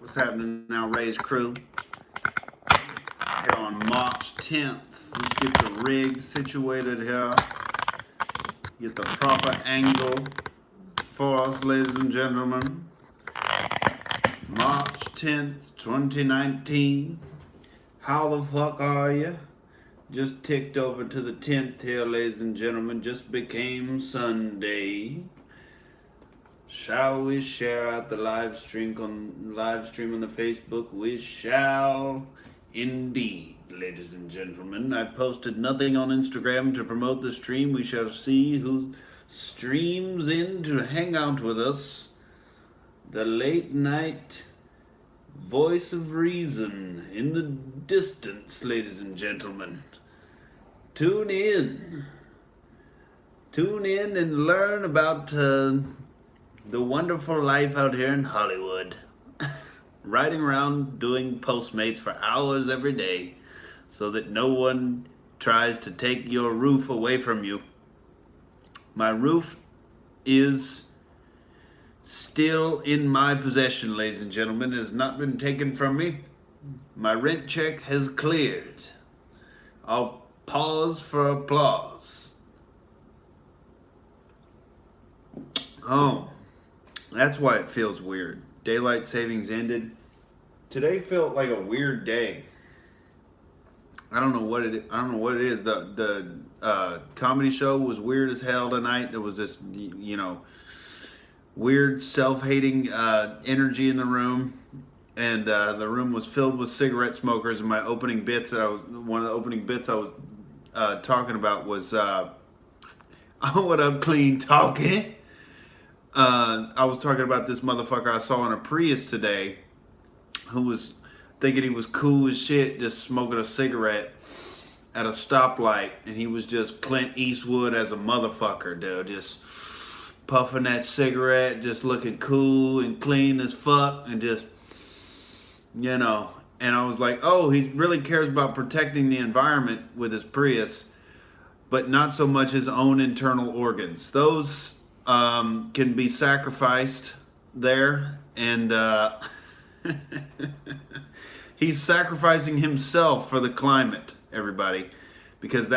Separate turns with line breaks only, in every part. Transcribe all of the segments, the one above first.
What's happening now, Ray's crew? Here on March 10th. Let's get the rig situated here. Get the proper angle for us, ladies and gentlemen. March 10th, 2019. How the fuck are you? Just ticked over to the 10th here, ladies and gentlemen. Just became Sunday. Shall we share out the live stream on the Facebook? We shall indeed, ladies and gentlemen. I posted nothing on Instagram to promote the stream. We shall see who streams in to hang out with us. The late night voice of reason in the distance, ladies and gentlemen. Tune in. Tune in and learn about the wonderful life out here in Hollywood. Riding around doing Postmates for hours every day so that no one tries to take your roof away from you. My roof is still in my possession, ladies and gentlemen. It has not been taken from me. My rent check has cleared. I'll pause for applause. Oh. That's why it feels weird. Daylight savings ended. Today felt like a weird day. I don't know what it is. The comedy show was weird as hell tonight. There was this, weird self-hating energy in the room, and the room was filled with cigarette smokers. And one of the opening bits I was talking about was, "Oh, what up, clean talking?" I was talking about this motherfucker I saw in a Prius today who was thinking he was cool as shit just smoking a cigarette at a stoplight, and he was just Clint Eastwood as a motherfucker, dude. Just puffing that cigarette, just looking cool and clean as fuck, and just, and I was like, oh, he really cares about protecting the environment with his Prius, but not so much his own internal organs. Those can be sacrificed there, and he's sacrificing himself for the climate, everybody, because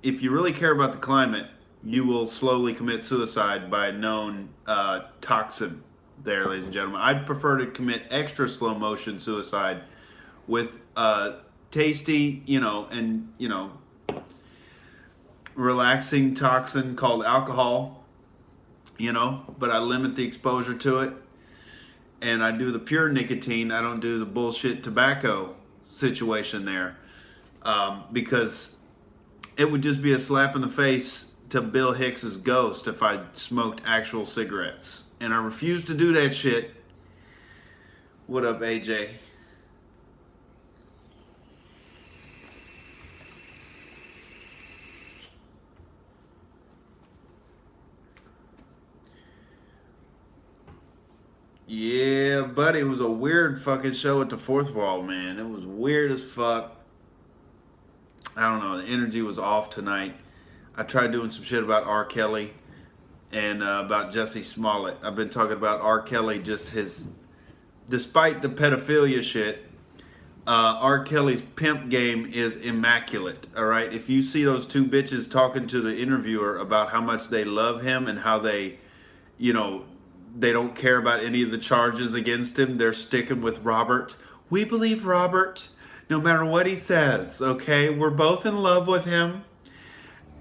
if you really care about the climate, you will slowly commit suicide by a known toxin there, ladies and gentlemen. I'd prefer to commit extra slow motion suicide with tasty, relaxing toxin called alcohol. But I limit the exposure to it, and I do the pure nicotine. I don't do the bullshit tobacco situation there, because it would just be a slap in the face to Bill Hicks's ghost if I smoked actual cigarettes, and I refuse to do that shit. What up, AJ? Yeah, buddy, it was a weird fucking show at the Fourth Wall, man. It was weird as fuck. I don't know, the energy was off tonight. I tried doing some shit about R. Kelly and about Jussie Smollett. I've been talking about R. Kelly, despite the pedophilia shit, R. Kelly's pimp game is immaculate, all right? If you see those two bitches talking to the interviewer about how much they love him and how they don't care about any of the charges against him. They're sticking with Robert. We believe Robert, no matter what he says, okay? We're both in love with him.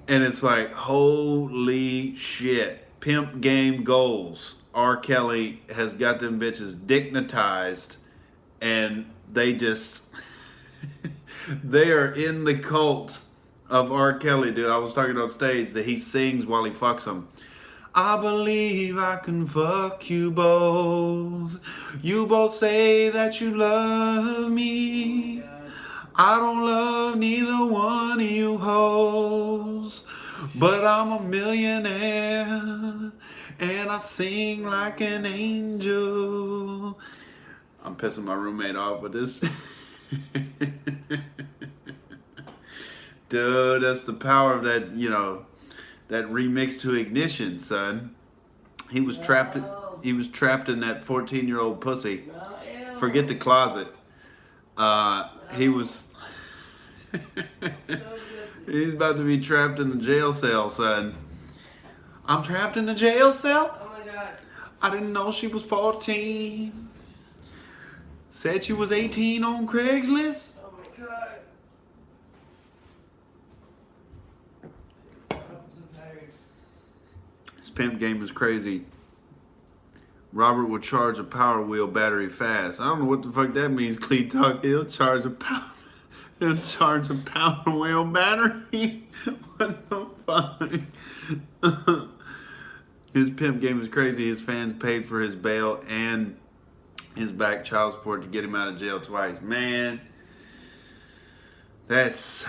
And it's like, holy shit. Pimp game goals. R. Kelly has got them bitches dignitized. And they just, they are in the cult of R. Kelly, dude. I was talking on stage that he sings while he fucks them. I believe I can fuck you both. You both say that you love me. I don't love neither one of you hoes. But I'm a millionaire and I sing like an angel. I'm pissing my roommate off with this. Dude, that's the power of that, that remix to Ignition, son. He was trapped in that 14-year-old pussy. Forget the closet. He was. He's about to be trapped in the jail cell, son. I'm trapped in the jail cell?
Oh my god.
I didn't know she was 14. Said she was 18 on Craigslist.
Oh my god. I'm so tired.
His pimp game is crazy. Robert will charge a Power Wheel battery fast. I don't know what the fuck that means, Clean Talk. He'll charge a Power Wheel battery. What the fuck? His pimp game is crazy. His fans paid for his bail and his back child support to get him out of jail twice. Man, that's,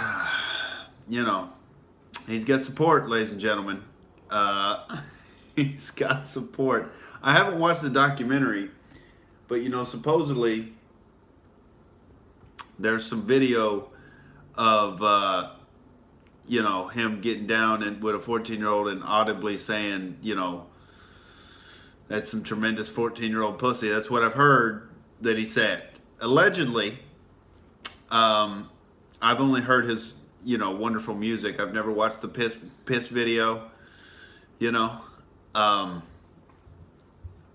he's got support, ladies and gentlemen. He's got support. I haven't watched the documentary, but supposedly there's some video of him getting down and with a 14-year-old and audibly saying, that's some tremendous 14-year-old pussy. That's what I've heard that he said. Allegedly, I've only heard his, wonderful music. I've never watched the piss video.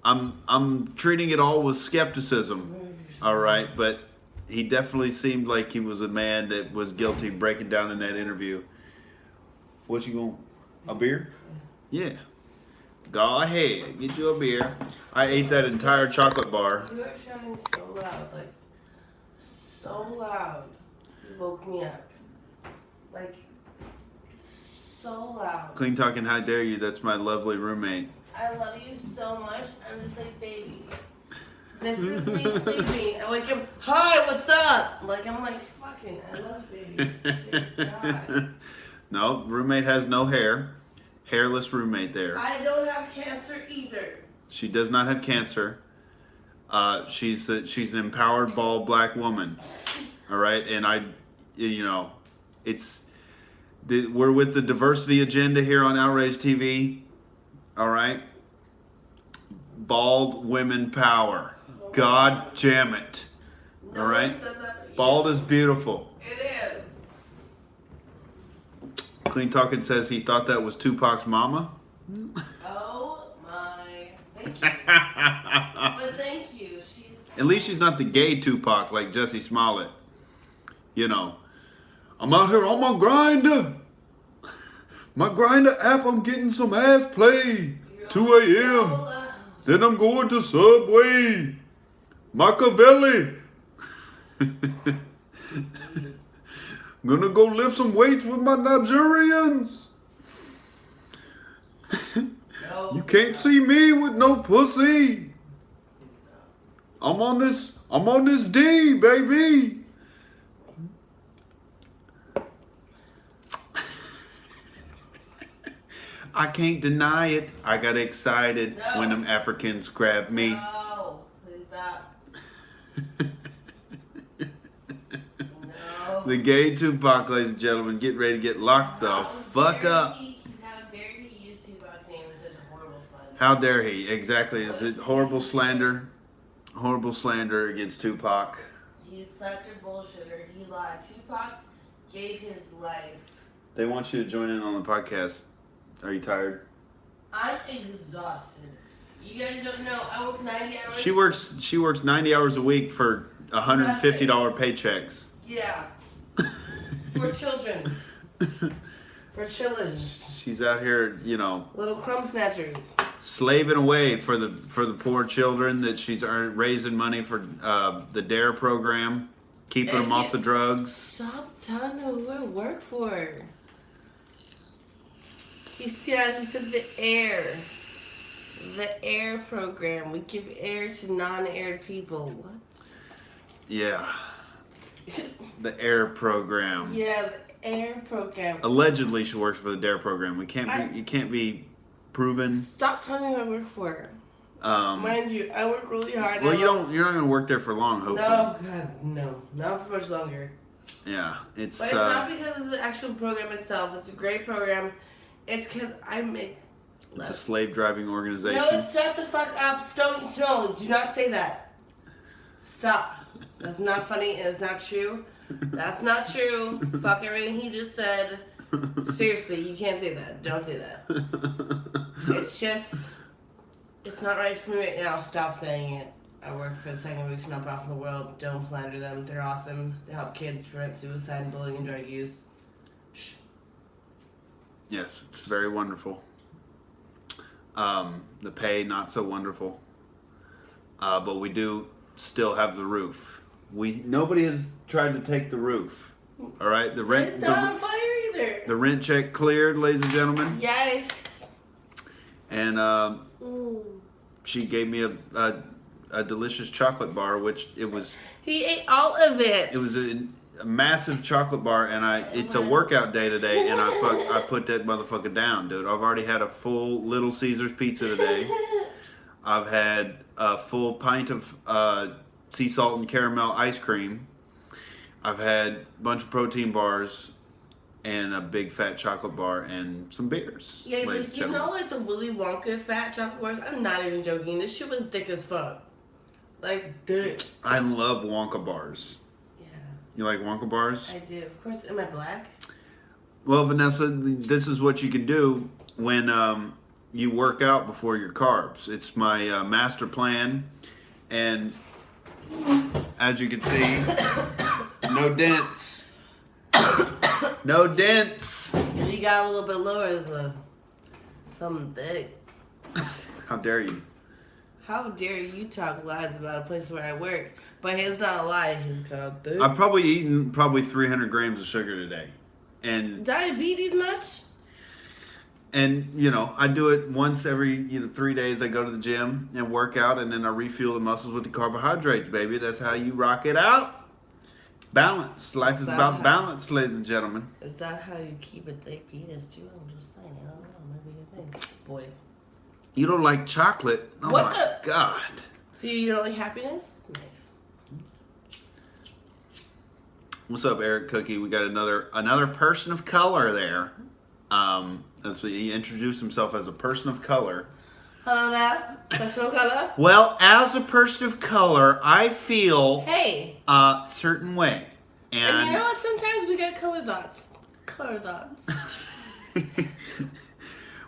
I'm treating it all with skepticism, all right? But he definitely seemed like he was a man that was guilty breaking down in that interview. What you going? A beer? Yeah. Go ahead, get you a beer. I ate that entire chocolate bar.
You are shouting so loud, like so loud. You woke me up, like so loud.
Clean talking, how dare you? That's my lovely roommate.
I love you so much. I'm just like, baby. This is me sleeping. I wake up, hi, what's up? Like, I'm like, fucking, I love baby. God.
No, roommate has no hair. Hairless roommate there.
I don't have cancer either.
She does not have cancer. She's an empowered, bald, black woman. All right, and we're with the diversity agenda here on Outrage TV. All right, bald women power. God damn it. All right, bald is beautiful.
It is.
Clean Talking says he thought that was Tupac's mama.
Oh my, thank you. But thank you.
At least she's not the gay Tupac like Jesse Smollett. I'm out here on my grinder. My grinder app, I'm getting some ass play. 2 a.m. Then I'm going to Subway. Machiavelli. I'm gonna go lift some weights with my Nigerians.
No,
You can't see me with no pussy. I'm on this D, baby. I can't deny it. I got excited when them Africans grabbed me.
No, please stop. No.
The gay Tupac, ladies and gentlemen, get ready to get locked the fuck up.
How dare he use Tupac's name in such a horrible slander?
How dare he? Exactly. Is it horrible slander? Horrible slander against Tupac.
He's such a bullshitter. He lied. Tupac gave his life.
They want you to join in on the podcast. Are you tired?
I'm exhausted. You guys don't know. I work 90 hours.
She works 90 hours a week for $150 paychecks.
Yeah. For children. For children.
She's out here,
Little crumb snatchers.
slaving away for the poor children that she's raising money for the DARE program, keeping them off the drugs.
Stop telling them who I work for. He said the AIR. The AIR program. We give air to non-aired people. What?
Yeah. The AIR program.
Yeah, the AIR program.
Allegedly, she works for the DARE program. You can't be proven.
Stop telling me who I work for. Mind you, I work really hard.
Well, you're not gonna work there for long, hopefully.
No, God, no, not for much longer.
Yeah, it's.
But it's not because of the actual program itself. It's a great program. It's because I make.
It's a slave driving organization.
No, it's shut the fuck up. Do not say that. Stop. That's not funny and it's not true. That's not true. Fuck everything he just said. Seriously, you can't say that. Don't say that. It's just, it's not right for me right now. Stop saying it. I work for the second biggest nonprofit in the world. Don't slander them. They're awesome. They help kids prevent suicide, bullying, and drug use. Shh.
Yes, it's very wonderful. The pay, not so wonderful. But we do still have the roof. Nobody has tried to take the roof. All right, the rent.
It's not on fire either.
The rent check cleared, ladies and gentlemen.
Yes.
And she gave me a delicious chocolate bar, which it was.
He ate all of it.
It was a massive chocolate bar, and it's a workout day today, and I put that motherfucker down, dude. I've already had a full Little Caesars pizza today. I've had a full pint of sea salt and caramel ice cream. I've had a bunch of protein bars and a big fat chocolate bar and some beers.
Yeah, but you know, like the Willy Wonka fat chocolate bars? I'm not even joking. This shit was thick as fuck. Like, thick.
I love Wonka bars.
Yeah.
You like Wonka bars?
I do. Of course. Am I black?
Well, Vanessa, this is what you can do when you work out before your carbs. It's my master plan, and as you can see, no dents. No dents.
If you got a little bit lower, there's something thick.
How dare you?
How dare you talk lies about a place where I work? But it's not a lie. He's called thick.
I've probably eaten 300 grams of sugar today, and
diabetes much?
And, you know, I do it once every 3 days. I go to the gym and work out, and then I refuel the muscles with the carbohydrates, baby. That's how you rock it out. Balance. Life is about balance, ladies and gentlemen.
Is that how you keep a thick penis, too? I'm just saying. I don't know. Maybe a thing. Boys.
You don't like chocolate? Oh,
what
my God.
So you don't like happiness? Nice.
What's up, Eric Cookie? We got another person of color there. So he introduced himself as a person of color.
Hello there, person of color.
Well, as a person of color, I feel a certain way.
And you know what? Sometimes we get color dots. Color dots.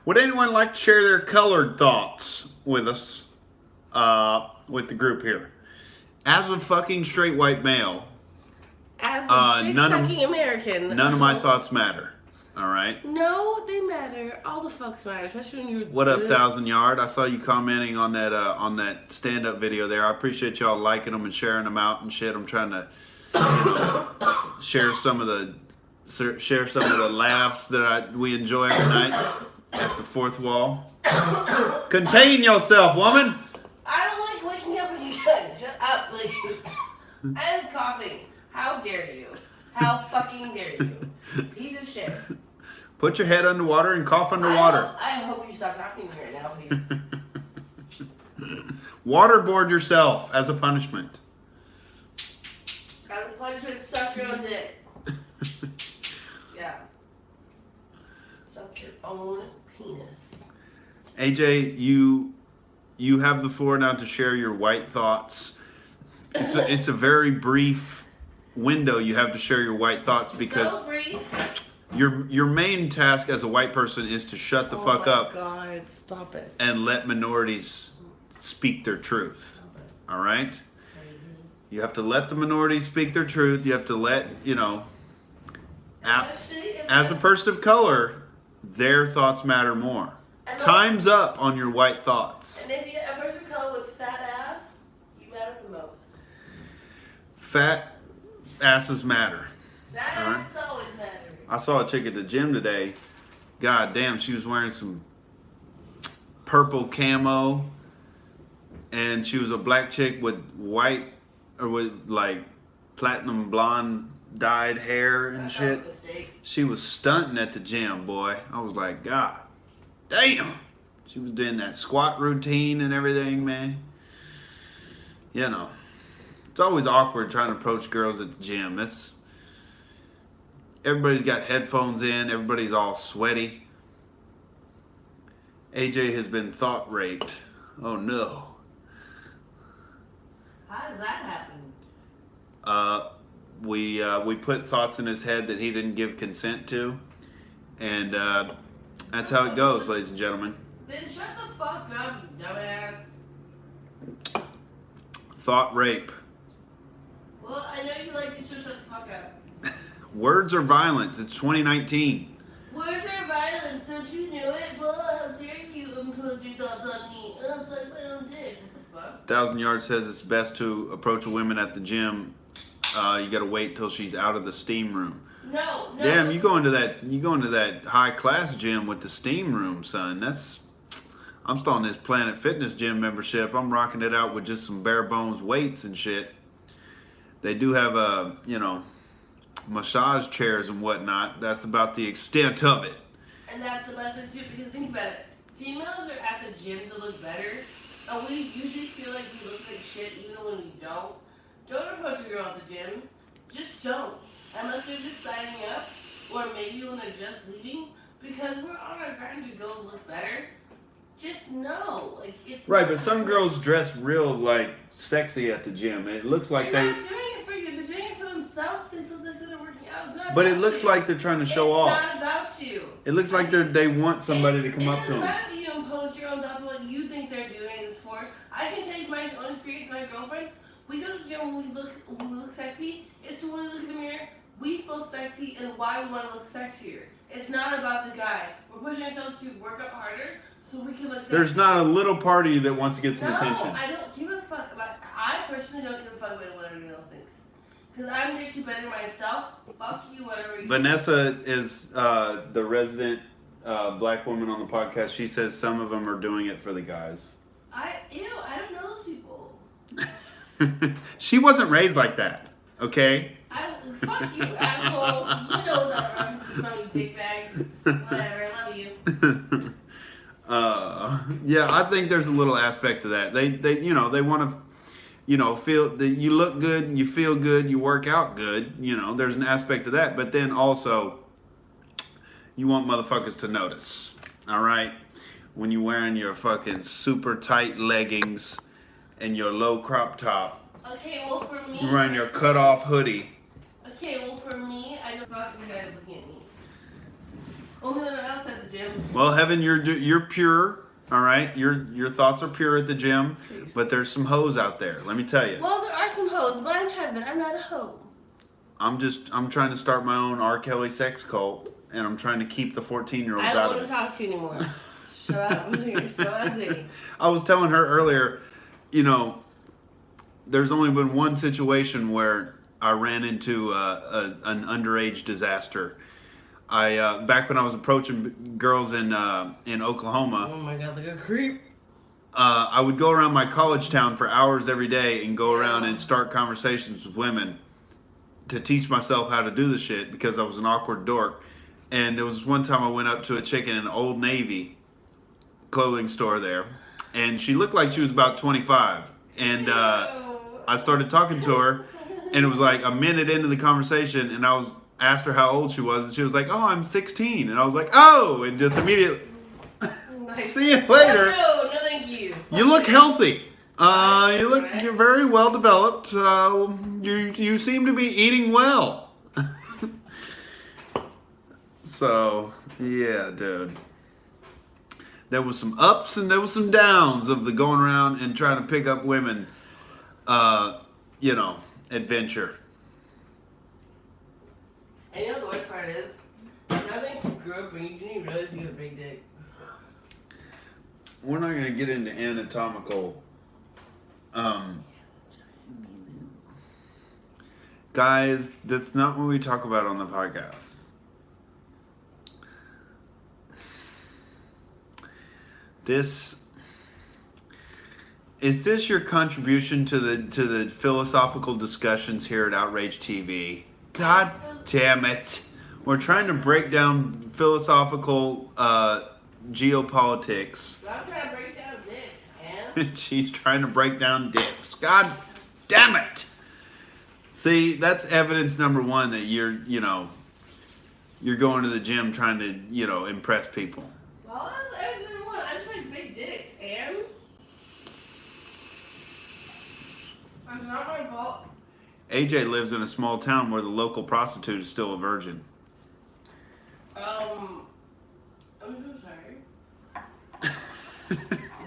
Would anyone like to share their colored thoughts with us? With the group here. As a fucking straight white male.
As a dick-sucking American.
None of my thoughts matter. All right.
No, they matter. All the fucks matter, especially when you're.
What up, 1,000 Yard? I saw you commenting on that stand-up video there. I appreciate y'all liking them and sharing them out and shit. I'm trying to, share some of the laughs that we enjoy every night at the fourth wall. Contain yourself, woman.
I don't like waking up with you guys. Shut up, please. I am coughing. How dare you? How fucking dare you? Piece of shit.
Put your head underwater and cough underwater.
I hope you stop talking to me right now, please.
Waterboard yourself as a punishment.
As a punishment, suck your own dick. Yeah. Suck your own penis.
AJ, you have the floor now to share your white thoughts. It's a very brief window you have to share your white thoughts because
so brief.
Your main task as a white person is to shut the fuck up.
Oh my God, stop it.
And let minorities speak their truth. All right? You have to let the minorities speak their truth. You have to let, as a person of color, their thoughts matter more. Time's up on your white thoughts.
And if you're a person of color with fat ass, you matter the most.
Fat asses matter.
Fat asses always matter.
I saw a chick at the gym today. God damn, she was wearing some purple camo, and she was a black chick with white or with like platinum blonde dyed hair and shit. She was stunting at the gym, boy. I was like, God damn. She was doing that squat routine and everything, man. It's always awkward trying to approach girls at the gym. Everybody's got headphones in. Everybody's all sweaty. AJ has been thought raped. Oh no.
How does that happen?
We put thoughts in his head that he didn't give consent to, and that's how it goes, ladies and gentlemen.
Then shut the fuck up, you dumbass.
Thought rape.
Well, I know you like it, so shut the fuck up.
Words are violence. It's 2019.
Words are violence, don't you know it? Well, how dare you impose your thoughts on me? It's like my own dick. What the fuck?
1,000 Yards says it's best to approach a woman at the gym. You gotta wait till she's out of the steam room.
No.
Damn, you go into that high class gym with the steam room, son. I'm starting this Planet Fitness gym membership. I'm rocking it out with just some bare bones weights and shit. They do have massage chairs and whatnot. That's about the extent of it.
And that's the best way to do it, because think about it. Females are at the gym to look better, and we usually feel like we look like shit even when we don't. Don't approach a girl at the gym. Just don't. Unless they're just signing up, or maybe when they're just leaving, because we're on our grind to go look better. Just know, like, it's
Right, but some girls dress real sexy at the gym. It looks like
they're
they.
not doing it for you. They're doing it for themselves. They feel like they're working out. It's not
But
about
it looks
you.
like they're trying to show off.
It's not about you.
It looks like they want somebody to come up to
It doesn't
them.
matter that you impose your own thoughts on what you think they're doing this for. I can tell you from my own experience, my girlfriends. We go to the gym when we look sexy. It's to when we look in the mirror, we feel sexy and why we want to look sexier. It's not about the guy. We're pushing ourselves to work up harder so we can look sexy.
There's not a little part of you that wants to get some attention.
I don't give a fuck about. I personally don't give a fuck about what everyone else thinks. Because I'm actually better myself. Fuck you, whatever you
Vanessa is the resident black woman on the podcast. She says some of them are doing it for the guys.
I don't know those people.
She wasn't raised like that, okay?
Fuck you, asshole. You know that reference is from you, dickbag. Whatever, I love you.
Yeah, I think there's a little aspect to that. They want to, feel that you look good, you feel good, you work out good. There's an aspect to that. But then also, you want motherfuckers to notice, all right? When you're wearing your fucking super tight leggings and your low crop top.
Okay, well for me.
You're wearing your cut off hoodie.
Okay, well for me, I don't fuck you guys looking at me. Only when I'm outside the gym.
Well, Heaven, you're pure, all right? Your thoughts are pure at the gym, but there's some hoes out there. Let me tell you.
Well, there are some hoes, but I'm Heaven. I'm not a hoe.
I'm trying to start my own R. Kelly sex cult, and I'm trying to keep the 14-year-olds
I
out
don't
of
want
it.
to talk to you anymore. Shut up. You're so ugly.
I was telling her earlier, there's only been one situation where I ran into an underage disaster. Back when I was approaching girls in Oklahoma.
Oh my god, like a creep.
I would go around my college town for hours every day and go around and start conversations with women to teach myself how to do the shit because I was an awkward dork. And there was one time I went up to a chick in an Old Navy clothing store there, and she looked like she was about 25. And I started talking to her, and it was like a minute into the conversation, and I asked her how old she was, and she was like, "Oh, I'm 16." And I was like, "Oh," and just immediately, see you later.
No, thank you.
You look healthy. You're very well developed. You seem to be eating well. So, yeah, dude. There was some ups and there was some downs of the going around and trying to pick up women, adventure.
And you know the worst part is, now that you grew up and you realize you got a big dick.
We're not going to get into anatomical. Guys, that's not what we talk about on the podcast. Is this your contribution to the philosophical discussions here at Outrage TV? God damn it. We're trying to break down philosophical geopolitics.
I'm trying to break down dicks, man.
She's trying to break down dicks. God damn it. See, that's evidence number one that you're going to the gym trying to, impress people.
Well, that's number one. I just like big dicks, and it's not my fault.
AJ lives in a small town where the local prostitute is still a virgin.
I'm so sorry.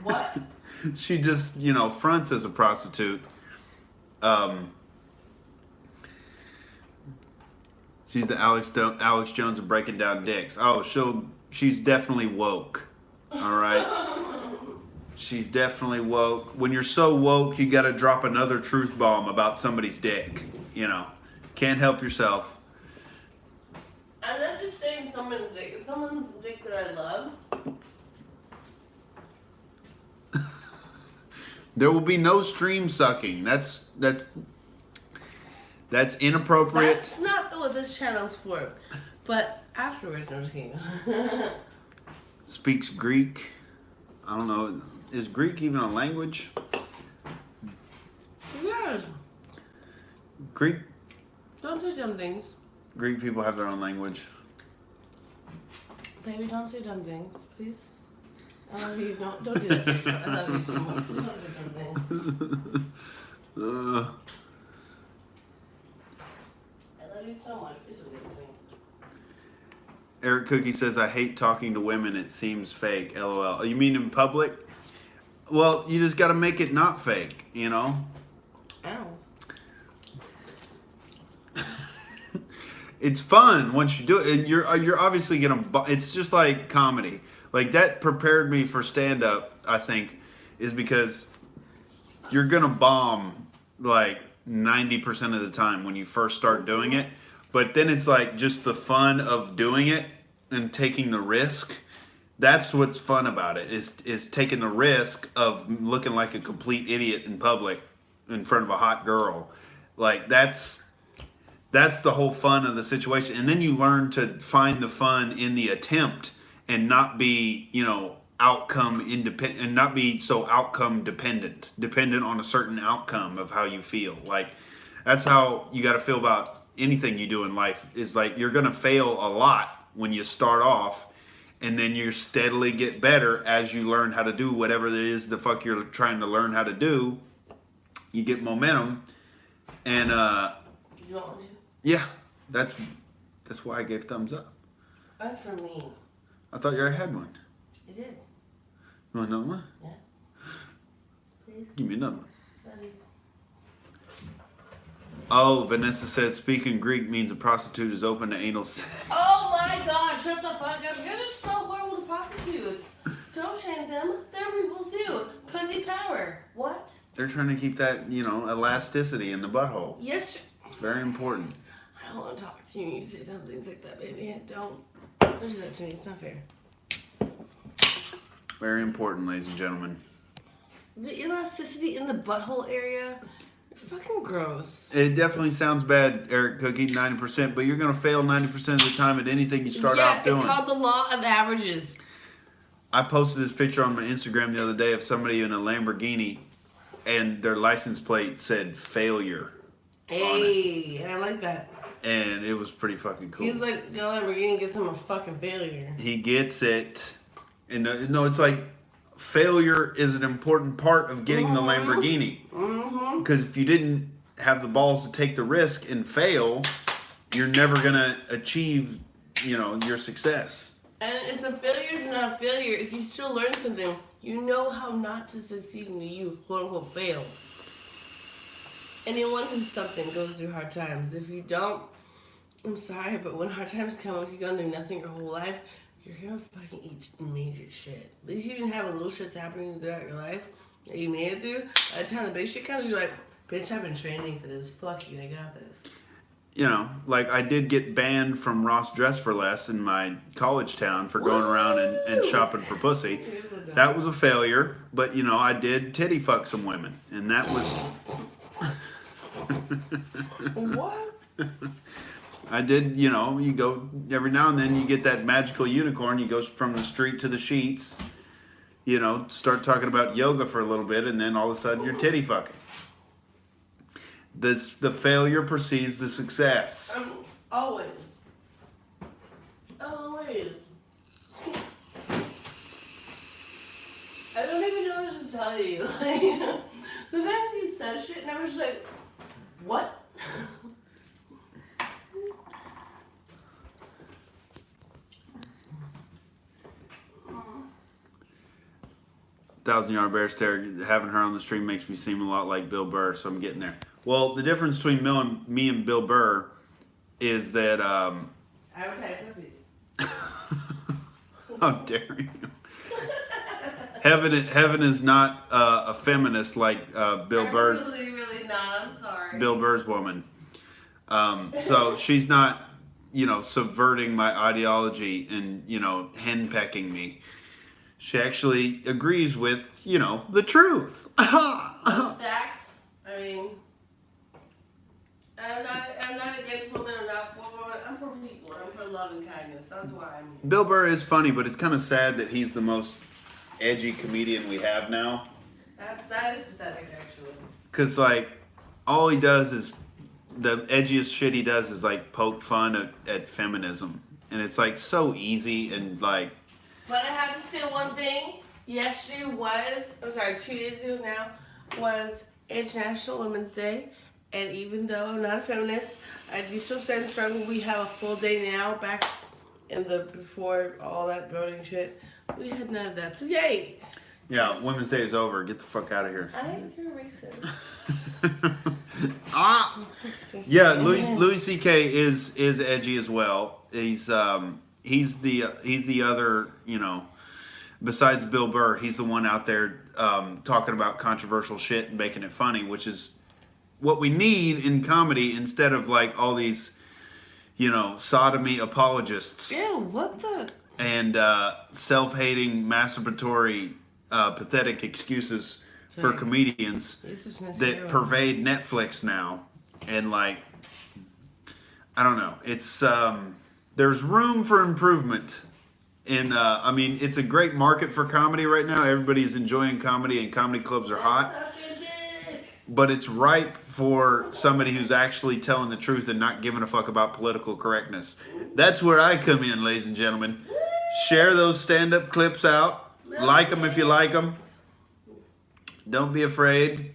What?
She just, fronts as a prostitute. She's the Alex Jones of breaking down dicks. Oh, she's definitely woke. All right. She's definitely woke. When you're so woke, you got to drop another truth bomb about somebody's dick. Can't help yourself.
I'm not just saying someone's dick. It's someone's dick that I love.
There will be no stream sucking. That's inappropriate.
That's not what this channel's for. But afterwards, no, I'm just kidding.
Speaks Greek. I don't know. Is Greek even a language?
Yes.
Greek.
Don't say dumb things.
Greek people have their own language.
Baby, don't say dumb things, please. I love you. Don't do that to yourself. I love you so much. Please don't say dumb things. I love you so much. Please don't do that to me.
Eric Cookie says, I hate talking to women. It seems fake. LOL. You mean in public? Well, you just got to make it not fake,
Ow.
It's fun once you do it. And you're obviously going to... It's just like comedy. Like, that prepared me for stand-up, I think, is because you're going to bomb, like, 90% of the time when you first start doing it. But then it's like just the fun of doing it and taking the risk. That's what's fun about it, is taking the risk of looking like a complete idiot in public in front of a hot girl. Like, that's the whole fun of the situation. And then you learn to find the fun in the attempt and not be, outcome independent, and not be so outcome dependent on a certain outcome of how you feel. Like, that's how you got to feel about anything you do in life. Is like, you're going to fail a lot when you start off, and then you steadily get better as you learn how to do whatever it is the fuck you're trying to learn how to do. You get momentum, and
You want one too?
yeah, that's why I gave thumbs up.
That's for me.
I thought you already had one.
You did.
You want another one?
Yeah. Please.
Give me another one.
Love you.
Oh, Vanessa said speaking Greek means a prostitute is open to anal sex.
Oh my god, shut the fuck up. You guys are so horrible to prostitutes. Don't shame them. They're people too. Pussy power. What?
They're trying to keep that, elasticity in the butthole.
Yes.
It's very important.
I don't want to talk to you. You say dumb things like that, baby. Don't do that to me. It's not fair.
Very important, ladies and gentlemen.
The elasticity in the butthole area, fucking gross.
It definitely sounds bad, Eric Cookie, 90%, but you're going to fail 90% of the time at anything you start off doing.
It's called the law of averages.
I posted this picture on my Instagram the other day of somebody in a Lamborghini, and their license plate said failure.
Hey, and I like that.
And it was pretty fucking cool.
He's like, Joe Lamborghini gets him a fucking failure.
He gets it. And no, it's like failure is an important part of getting the Lamborghini. Because if you didn't have the balls to take the risk and fail, you're never going to achieve, your success.
And it's a failure is not a failure. It's you still learn something. You know how not to succeed when you quote unquote fail. Anyone who's something goes through hard times. If you don't, I'm sorry, but when hard times come, if you've gone through nothing your whole life, you're gonna fucking eat major shit. At least you didn't have a little shit's happening throughout your life that you made it through. By the time the big shit comes, you're like, bitch, I've been training for this. Fuck you, I got this.
Like I did get banned from Ross Dress for Less in my college town for going around and shopping for pussy. That was a failure, but I did titty fuck some women, and that was...
What?
I did, you go every now and then you get that magical unicorn, you go from the street to the sheets, start talking about yoga for a little bit, and then all of a sudden you're titty fucking. The failure precedes the success.
Always. Always. I don't even know what to tell you. Like, the time he says shit and I was just like, what?
1,000-yard bear stare. Having her on the stream makes me seem a lot like Bill Burr, so I'm getting there. Well, the difference between me and Bill Burr is that.
I would type pussy.
How dare you? Heaven is not a feminist like Bill Burr's.
Really not. I'm sorry.
Bill Burr's woman. So she's not, subverting my ideology and, henpecking me. She actually agrees with, the truth.
Facts. I mean, I'm not against women. I'm not for women. I'm for people. I'm for love and kindness. That's why I'm here.
Bill Burr is funny, but it's kind of sad that he's the most edgy comedian we have now.
That is pathetic, actually.
Because, all he does is, the edgiest shit he does is, poke fun at feminism. And it's, so easy and,
But I have to say one thing. Yesterday was, 2 days ago now, was International Women's Day. And even though I'm not a feminist, I do still stand strong. We have a full day now, back in before all that voting shit. We had none of that. So, yay!
Yeah, Women's Day is over. Get the fuck out of here.
You're racist.
Yeah, Louis C.K. is edgy as well. He's the other, besides Bill Burr, he's the one out there talking about controversial shit and making it funny, which is what we need in comedy instead of all these, sodomy apologists.
Ew, what the?
And self-hating, masturbatory, pathetic excuses for comedians that pervade Netflix now. And I don't know. It's there's room for improvement. It's a great market for comedy right now. Everybody's enjoying comedy and comedy clubs are hot. But it's ripe for somebody who's actually telling the truth and not giving a fuck about political correctness. That's where I come in, ladies and gentlemen. Share those stand-up clips out. Like them if you like them. Don't be afraid.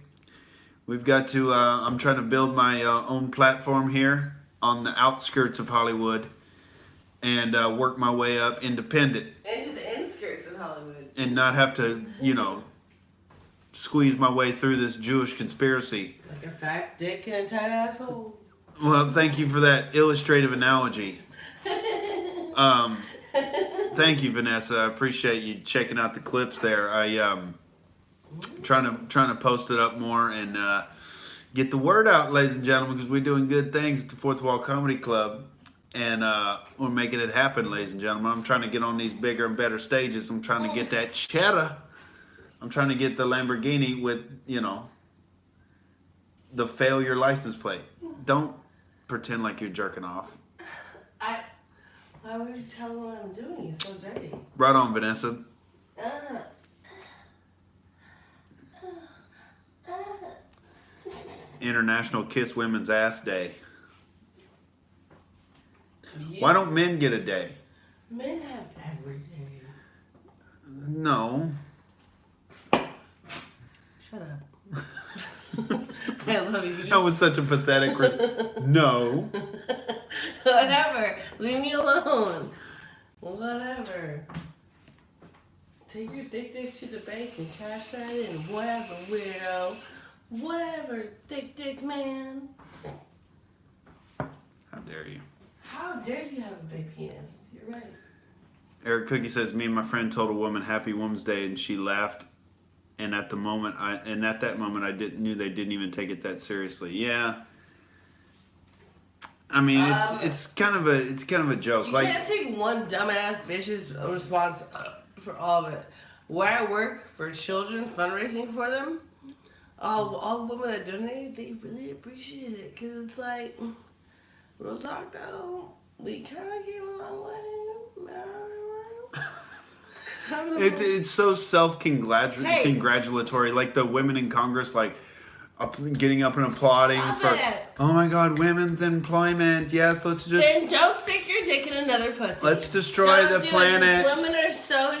We've got to, I'm trying to build my own platform here on the outskirts of Hollywood and work my way up independent.
Into the inskirts of Hollywood.
And not have to, squeeze my way through this Jewish conspiracy.
Like a fat dick and a tight asshole.
Well, thank you for that illustrative analogy. Thank you, Vanessa. I appreciate you checking out the clips there. Trying to post it up more and get the word out, ladies and gentlemen, because we're doing good things at the Fourth Wall Comedy Club, and we're making it happen, ladies and gentlemen. I'm trying to get on these bigger and better stages. I'm trying to get that cheddar. I'm trying to get the Lamborghini with, the failure license plate. Don't pretend like you're jerking off.
Why would you tell them what I'm doing? It's so dirty.
Right on, Vanessa. International Kiss Women's Ass Day.
Yeah.
Why don't men get a day?
Men have every day.
No.
Shut up. I love you.
That was such a pathetic... No.
Whatever. Leave me alone. Whatever. Take your dick to the bank and cash that in. Whatever, weirdo. Whatever, dick man.
How dare you?
How dare you have a big penis? You're right.
Eric Cookie says, me and my friend told a woman Happy Women's Day and she laughed. And at that moment, I knew they didn't even take it that seriously. Yeah. I mean, it's kind of a joke.
You can't take one dumbass bitch's response for all of it. Where I work for children, fundraising for them, all women that donate, they really appreciate it because it's real talk though, we kind of came a long way.
It's so self-congratulatory. Like the women in Congress, getting up and applauding oh my God, women's employment. Yes, let's just.
Then don't stick your dick in another pussy.
Let's destroy the planet.
Women are so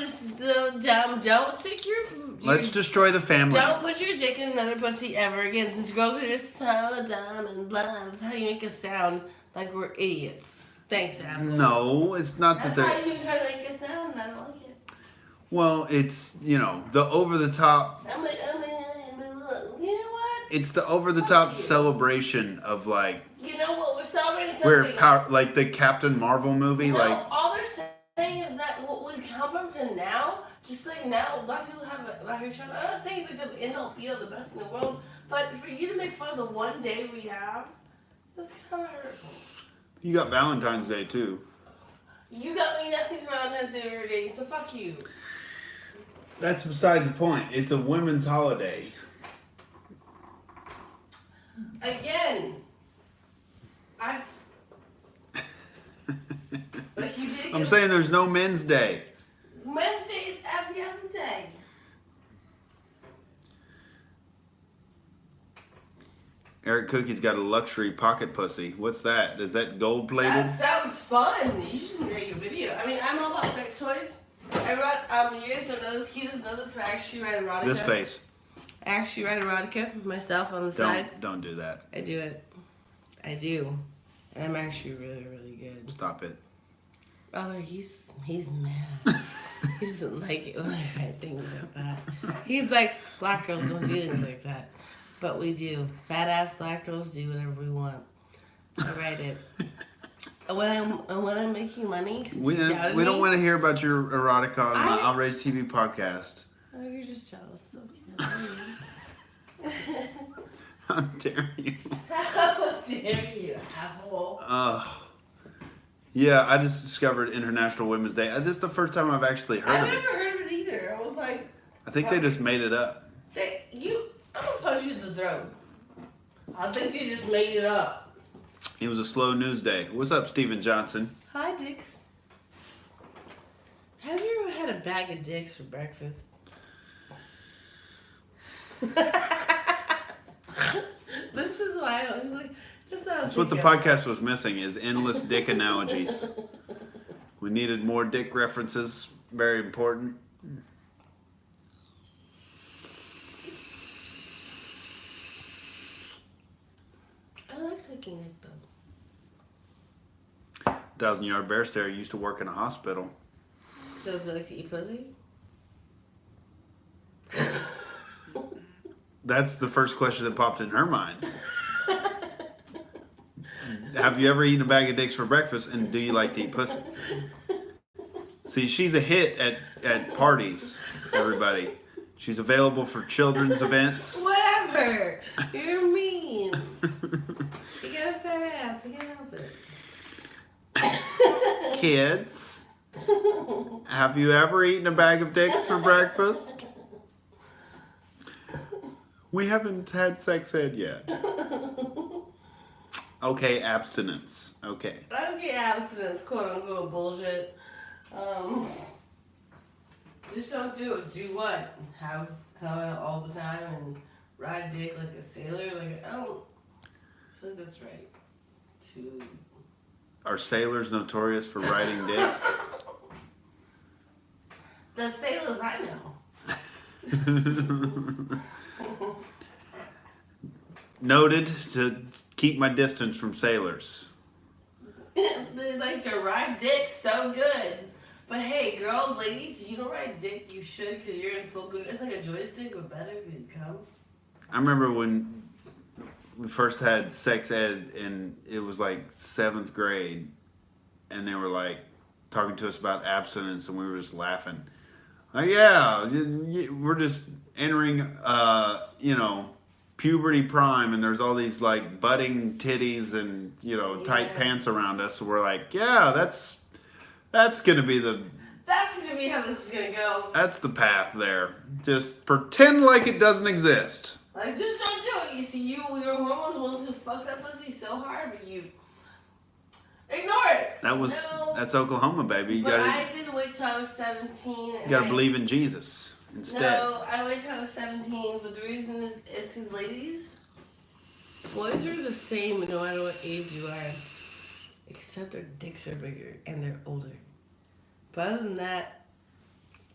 dumb. Don't stick your.
Let's destroy the family.
Don't put your dick in another pussy ever again. Since girls are just so dumb and blah. That's how you make us sound like we're idiots. Thanks, asshole.
No, it's not that
That's
they're.
how you try to make us sound, and I don't like it.
Well, it's, you know, the over-the-top...
I'm like, you know what?
It's the over-the-top
Fuck you.
celebration of, like...
You know what? We're celebrating
Where
something.
like the Captain Marvel movie,
No,
like...
all they're saying is that what we come from to now, just like now, black people have a black history. I'm not saying it's like the end all be all, the best in the world, but for you to make fun of the one day we have, that's kind of hurtful.
You got Valentine's Day, too.
You got me nothing around that every day, so fuck you.
That's beside the point. It's a women's holiday.
Again, but you did.
I'm saying there's no Men's Day.
Wednesday is every other day.
Eric Cookie's got a luxury pocket pussy. What's that? Is that gold plated?
That sounds fun. You should make a video. I mean, I'm all about sex toys. I write, you guys don't know this, he doesn't know this, but I actually write erotica.
This face.
I actually write erotica myself on the side.
Don't do that.
I do it. I do. And I'm actually really, really good.
Stop it.
Oh, he's mad. He doesn't like it when I write things like that. He's like, black girls don't do things like that. But we do. Fat ass black girls do whatever we want. I write it. When I'm making money,
We don't want to hear about your erotica on the Outrage TV podcast.
Oh, you're just jealous.
How dare you?
How dare you, asshole?
Yeah, I just discovered International Women's Day. This is the first time I've actually heard
I've
of it.
never heard of it either. I was like,
I think they just made it up.
I'm gonna punch you in the throat. I think you just made it up.
It was a slow news day. What's up, Steven Johnson?
Hi, dicks. Have you ever had a bag of dicks for breakfast? This is why I was like,
That's what the podcast was missing, is endless dick analogies. We needed more dick references. Very important.
I like taking it though.
1,000-Yard Bear Stare used to work in a hospital.
Does it like to eat pussy?
That's the first question that popped in her mind. Have you ever eaten a bag of dicks for breakfast, and do you like to eat pussy? See, she's a hit at parties, everybody. She's available for children's events.
Whatever. You're mean. You got a fat ass. You can't help it.
Kids, have you ever eaten a bag of dicks for breakfast? We haven't had sex ed yet. Okay, abstinence. Okay.
Okay, abstinence, quote unquote bullshit. Just don't do it. Do what? Have come out all the time and ride dick like a sailor? Like, I don't feel like that's right.
Are sailors notorious for riding dicks?
The sailors I know.
Noted to keep my distance from sailors.
They like to ride dick so good. But hey, girls, ladies, if you don't ride dick, you should, because you're in full good. It's like a joystick, but better if you come.
I remember when we first had sex ed, and it was like 7th grade, and they were like talking to us about abstinence, and we were just laughing. Like, yeah, we're just entering, puberty prime, and there's all these like budding titties and tight pants around us. So we're like, yeah, that's gonna be
how this is gonna go.
That's the path there. Just pretend like it doesn't exist.
Like, just don't do it. You see, your hormones ones who fuck that pussy so hard, but you ignore it.
That's Oklahoma, baby.
I didn't wait till I was 17.
You gotta believe in Jesus instead.
No, I waited till I was 17, but the reason is because ladies, boys are the same no matter what age you are, except their dicks are bigger and they're older. But other than that,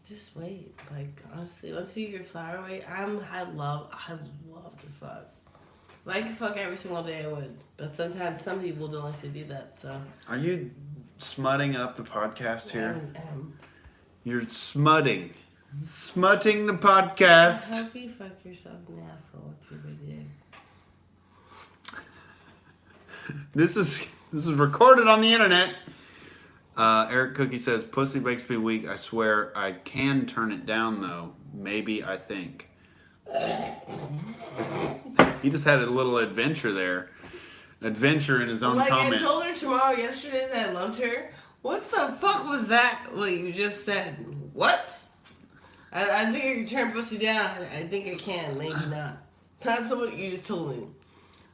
just wait. Like, honestly, once you get your flower weight, I love to fuck. If I could fuck every single day, I would. But sometimes some people don't like to do that, so.
Are you smutting up the podcast here?
I am.
You're smutting. Smutting the
I
podcast.
hope you fuck yourself in the asshole with your big dick.
This is recorded on the internet. Eric Cookie says, "Pussy makes me weak. I swear I can turn it down though. Maybe I think." He just had a little adventure there. Adventure in his own comment.
I told her yesterday that I loved her. What the fuck was that? What you just said? What? I think I can turn pussy down. I think I can. Maybe not. That's what you just told me.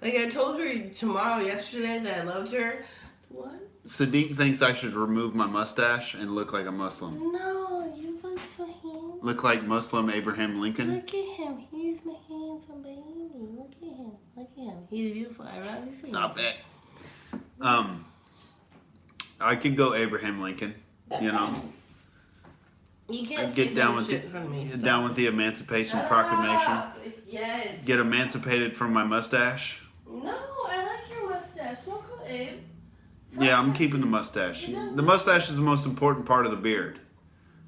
Like I told her yesterday that I loved her. What?
Sadiq thinks I should remove my mustache and look like a Muslim.
No, you look so handsome.
Look like Muslim Abraham Lincoln.
Look at him. He's my handsome baby. Look at him. Look at him. He's beautiful.
Stop it. I could go Abraham Lincoln. You know.
You can't
Get down with
shit in front of me.
down with the Emancipation Proclamation.
Yes.
Get emancipated from my mustache.
No, I like your mustache. Don't go, Abe.
Yeah, I'm keeping the mustache. The mustache is the most important part of the beard.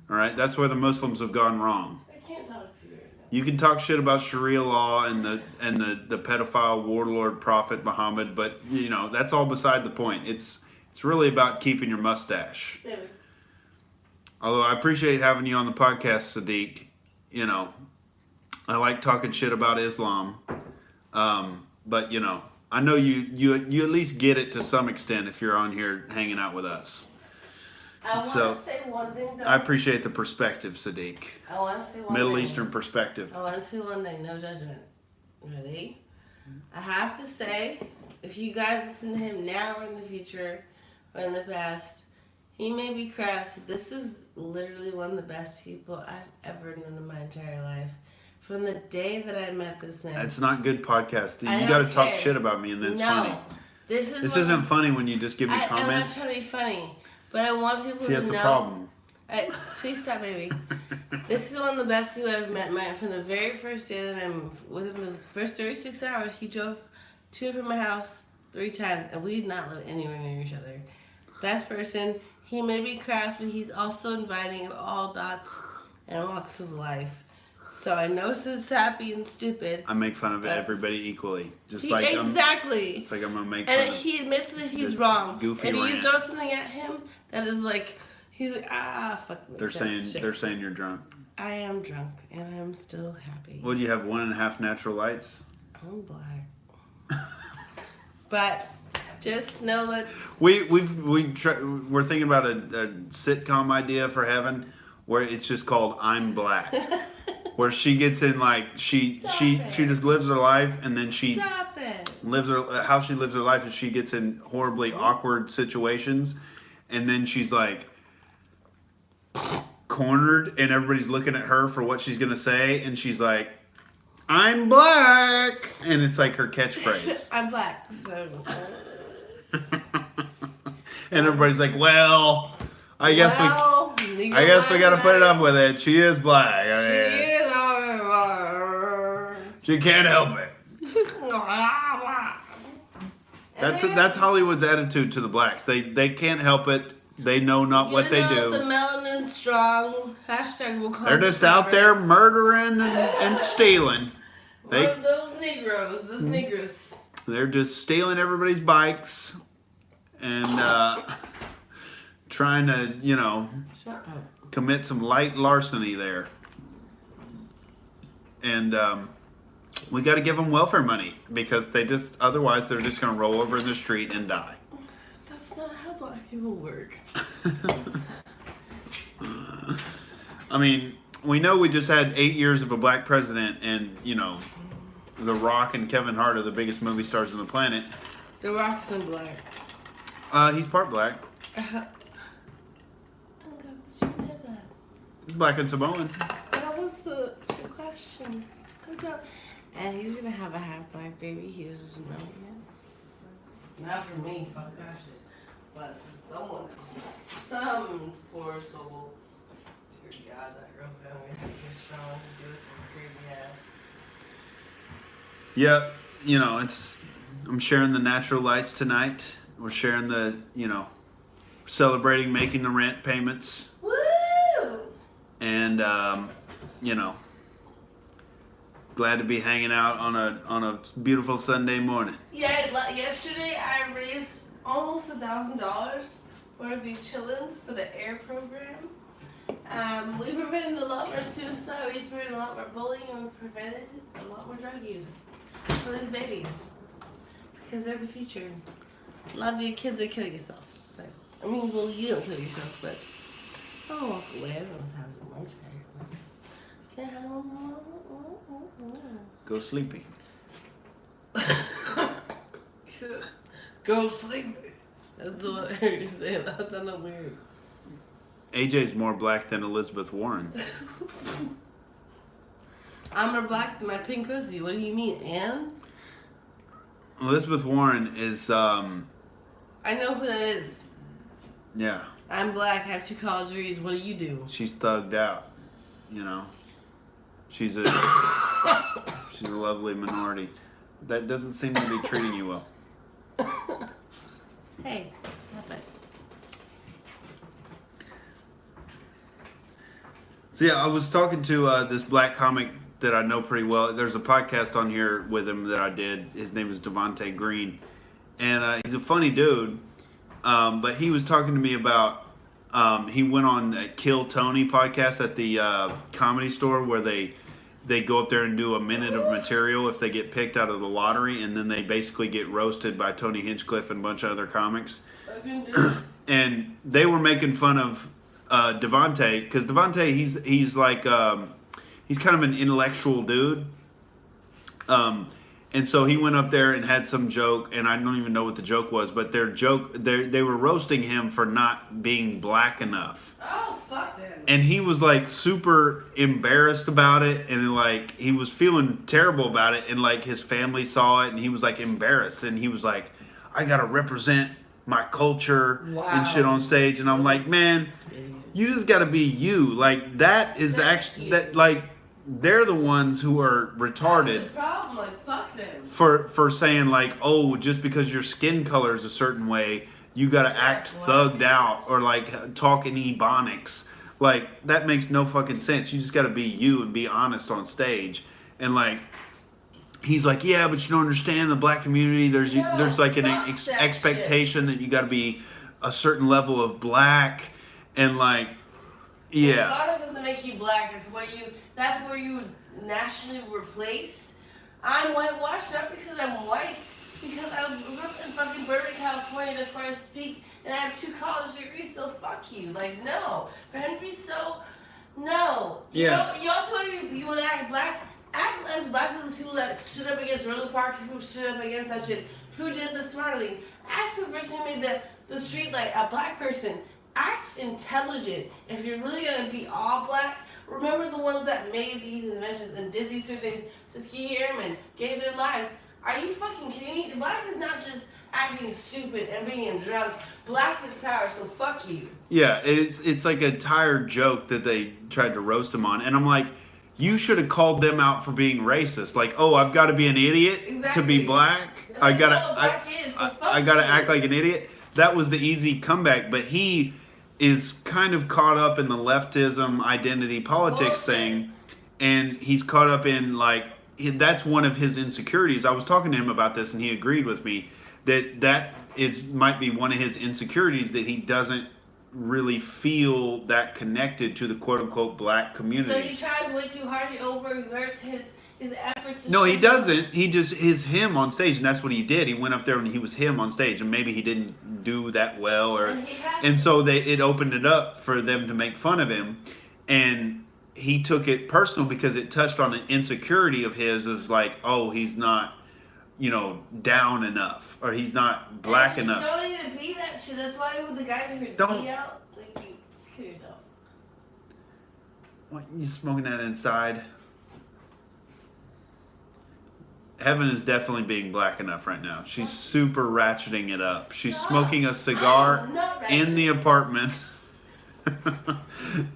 All right, that's where the Muslims have gone wrong.
I can't talk to you right now.
You can talk shit about Sharia law and the pedophile warlord prophet Muhammad, but you know that's all beside the point. It's really about keeping your mustache.
Baby.
Although I appreciate having you on the podcast, Sadiq. You know, I like talking shit about Islam, but you know, I know you at least get it to some extent if you're on here hanging out with us.
I want
So,
to say one thing, though.
I appreciate the perspective, Sadiq.
I want to say one
Middle
thing.
Eastern perspective.
I want to say one thing. No judgment. Ready? I have to say, if you guys listen to him now or in the future or in the past, he may be crass, but this is literally one of the best people I've ever known in my entire life. From the day that I met this man.
It's not good podcasting.
I
You got to
don't
talk
care.
shit about me, and then it's funny.
This
Isn't funny when you just give me
I'm not
comments.
trying to be funny, but I want people
See,
to
that's
know.
the problem.
Please stop, baby. This is one of the best people I've met. From the very first day that within the first 36 hours, he drove to and from my house 3 times, and we did not live anywhere near each other. Best person. He may be crass, but he's also inviting of all dots and walks of life. So I know this is happy and stupid.
I make fun of everybody equally, just
It's
like
exactly.
I'm gonna make fun
And
of.
he admits it if he's
this
wrong.
goofy
If you
rant.
throw something at him that is like, he's like, fuck.
They're saying you're drunk.
I am drunk and I'm still happy.
What do you have? 1.5 natural lights.
I'm black. But just know that
We're thinking about a sitcom idea for heaven, where it's just called "I'm Black," where she gets in like she just lives her life, and then she
stop it.
how she lives her life is she gets in horribly awkward situations, and then she's like cornered, and everybody's looking at her for what she's gonna say, and she's like, "I'm black," and it's like her catchphrase.
I'm black, so.
And everybody's like, "Well, I guess we gotta put it up with it. She is black. I mean, she can't help it." That's Hollywood's attitude to the blacks. They can't help it. They know not what they do.
The melanin's strong. Hashtag will come.
They're just out there murdering and stealing.
Those Negroes, those Negroes.
They're just stealing everybody's bikes and trying to,
Shut up.
commit some light larceny there. And we got to give them welfare money because otherwise they're just going to roll over in the street and die.
That's not how black people work.
I mean, we know we just had 8 years of a black president, and The Rock and Kevin Hart are the biggest movie stars on the planet.
The Rock's in black.
He's part black.
Oh God, you know that.
He's black and Samoan.
That was the question. Good job. And he's gonna have a half black baby. He doesn't know yet. Not for me, fuck that shit. But for someone else. Some poor soul. Dear God, that girl's gonna have to get strong to do it for crazy ass.
Yep, I'm sharing the natural lights tonight. We're sharing celebrating making the rent payments.
Woo!
and you know, glad to be hanging out on a beautiful Sunday morning.
Yeah, yesterday I raised almost $1,000 for these children for the AIR program. We prevented a lot more suicide, we prevented a lot more bullying, and we prevented a lot more drug use for these babies. Because they're the future. A lot of you kids are killing yourself. So, I mean, well, you don't kill yourself, but I'll walk away. Everyone's having a lunch day. Can I have one more?
Go sleepy.
Go sleepy. That's what I heard you say. That sounded weird.
AJ's more black than Elizabeth Warren.
I'm more black than my pink pussy. What do you mean, Ann?
Elizabeth Warren is
I know who that is.
yeah.
I'm black. I have 2 college degrees. What do you do?
She's thugged out, you know. She's a she's a lovely minority. That doesn't seem to be treating you well.
Hey, stop it.
So yeah, I was talking to this black comic that I know pretty well. There's a podcast on here with him that I did. His name is Devontae Green, and he's a funny dude. But he was talking to me about he went on that Kill Tony podcast at the Comedy Store where they go up there and do a minute of material if they get picked out of the lottery, and then they basically get roasted by Tony Hinchcliffe and a bunch of other comics. And they were making fun of Devontae, because Devontae, he's like he's kind of an intellectual dude, and so he went up there and had some joke, and I don't even know what the joke was, but they were roasting him for not being black enough.
Oh, fuck them.
And he was like super embarrassed about it, and like he was feeling terrible about it, and like his family saw it, and he was like embarrassed, and he was like, I gotta represent my culture and shit on stage. And I'm like, man, you just gotta be you. Like that is actually that, like they're the ones who are retarded.
The problem, like fuck them.
For saying like, oh, just because your skin color is a certain way, you gotta act thugged out or like talk in ebonics. Like that makes no fucking sense. You just gotta be you and be honest on stage. And like, he's like, yeah, but you don't understand the black community. There's like an expectation that you gotta be a certain level of black, and like, yeah.
Ebonics doesn't make you black. That's where you nationally were placed. I'm whitewashed not because I'm white, because I grew up in fucking Burbank, California, before I speak, and I have 2 college degrees, so fuck you. Like, no. For him to be so, no.
Yeah.
You also want to act black. Act as black as the people that stood up against Rosa Parks, who stood up against that shit, who did the smartly. Act the person who made the street light, a black person. Act intelligent. If you're really going to be all black, remember the ones that made these inventions and did these 2 things. Tuskegee Airmen gave their lives. Are you fucking kidding me? Black is not just acting stupid and being drunk. Black is power, so fuck you.
Yeah, it's like a tired joke that they tried to roast him on. And I'm like, you should have called them out for being racist. Like, oh, I've got to be an idiot to be black. I gotta act like an idiot. That was the easy comeback. But he is kind of caught up in the leftism identity politics thing, and he's caught up in like that's one of his insecurities. I was talking to him about this, and he agreed with me that might be one of his insecurities, that he doesn't really feel that connected to the quote unquote black community.
So he tries way too hard. He overexerts his efforts.
No, he doesn't. He just is him on stage, and that's what he did. He went up there and he was him on stage, and maybe he didn't do that well, and so it opened it up for them to make fun of him, and he took it personal because it touched on an insecurity of his, of like, oh, he's not, down enough, or he's not black enough.
You don't need to be that shit. That's why when the guys are here
Don't.
out, like, you just kill yourself.
What, you smoking that inside? Heaven is definitely being black enough right now. She's super ratcheting it up. She's smoking a cigar in the apartment.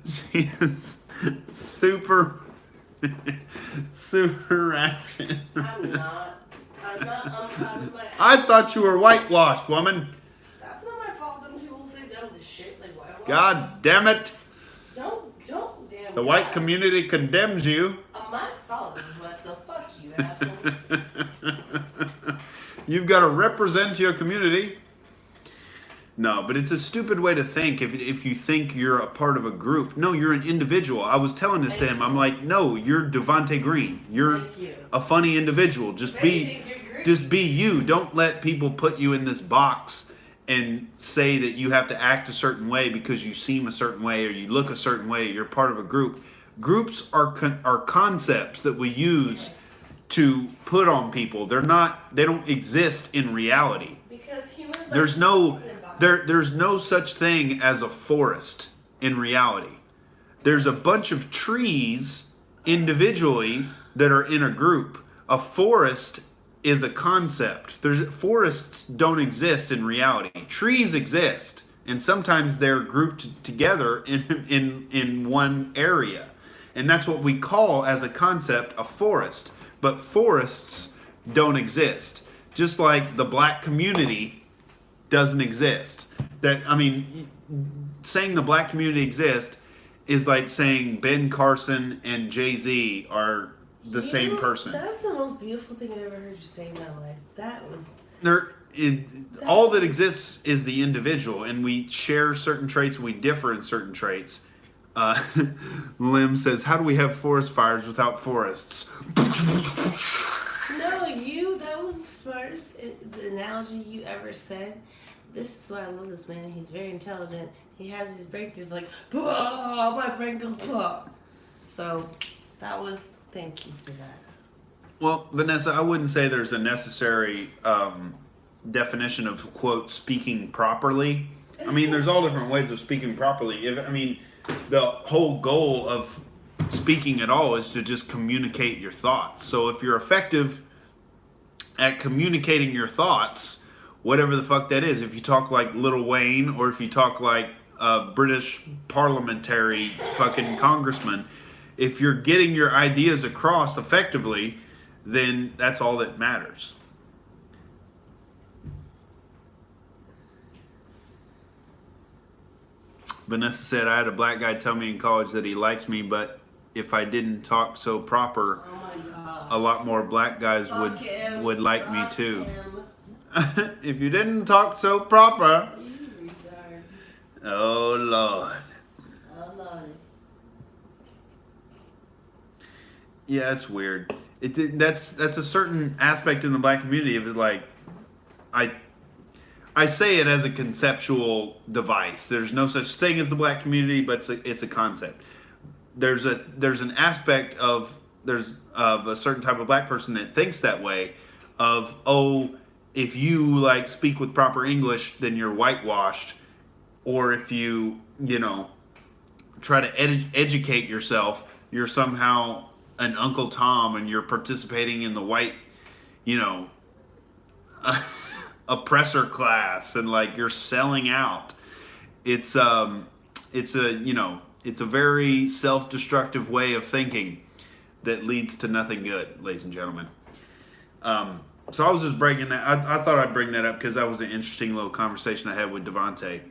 She is super ratchet.
I'm not.
I thought you were whitewashed, woman.
That's not my fault. Some people say dumb as shit. Like, why?
God damn it.
Don't damn
The white community condemns you.
My fault is what, so fuck you, asshole.
You've got to represent your community. No, but it's a stupid way to think if you think you're a part of a group. No, you're an individual. I was telling this to him. I'm like, no, you're Devontae Green. You're a funny individual. Just be you. Don't let people put you in this box and say that you have to act a certain way because you seem a certain way or you look a certain way. You're part of a group. Groups are concepts that we use to put on people. They don't exist in reality.
Because humans
there's no such thing as a forest in reality. There's a bunch of trees individually that are in a group. A forest is a concept. Forests don't exist in reality. Trees exist, and sometimes they're grouped together in one area. And that's what we call as a concept a forest. But forests don't exist. Just like the black community doesn't exist. Saying the black community exists is like saying Ben Carson and Jay-Z are the same person.
That's the most beautiful thing I ever heard you say in my life. That was...
all that exists is the individual, and we share certain traits, and we differ in certain traits. Lim says, how do we have forest fires without forests?
No, that was the smartest analogy you ever said. This is why I love this man. He's very intelligent. He has these breakthroughs like, my brain goes, bah. So, thank you for that.
Well, Vanessa, I wouldn't say there's a necessary definition of, quote, speaking properly. There's all different ways of speaking properly. The whole goal of speaking at all is to just communicate your thoughts. So if you're effective at communicating your thoughts, whatever the fuck that is, if you talk like Lil Wayne or if you talk like a British parliamentary fucking congressman, if you're getting your ideas across effectively, then that's all that matters. Vanessa said, I had a black guy tell me in college that he likes me, but if I didn't talk so proper, a lot more black guys would like me too. If you didn't talk so proper. Oh Lord. Yeah, it's weird. That's a certain aspect in the black community of it. Like, I say it as a conceptual device. There's no such thing as the black community, but it's a concept. There's an aspect of a certain type of black person that thinks that way. Of if you like speak with proper English, then you're whitewashed, or if you try to educate yourself, you're somehow an Uncle Tom and you're participating in the white, oppressor class, and like you're selling out. It's a very self-destructive way of thinking that leads to nothing good, ladies and gentlemen. So I was just breaking that. I thought I'd bring that up because that was an interesting little conversation I had with Devontae.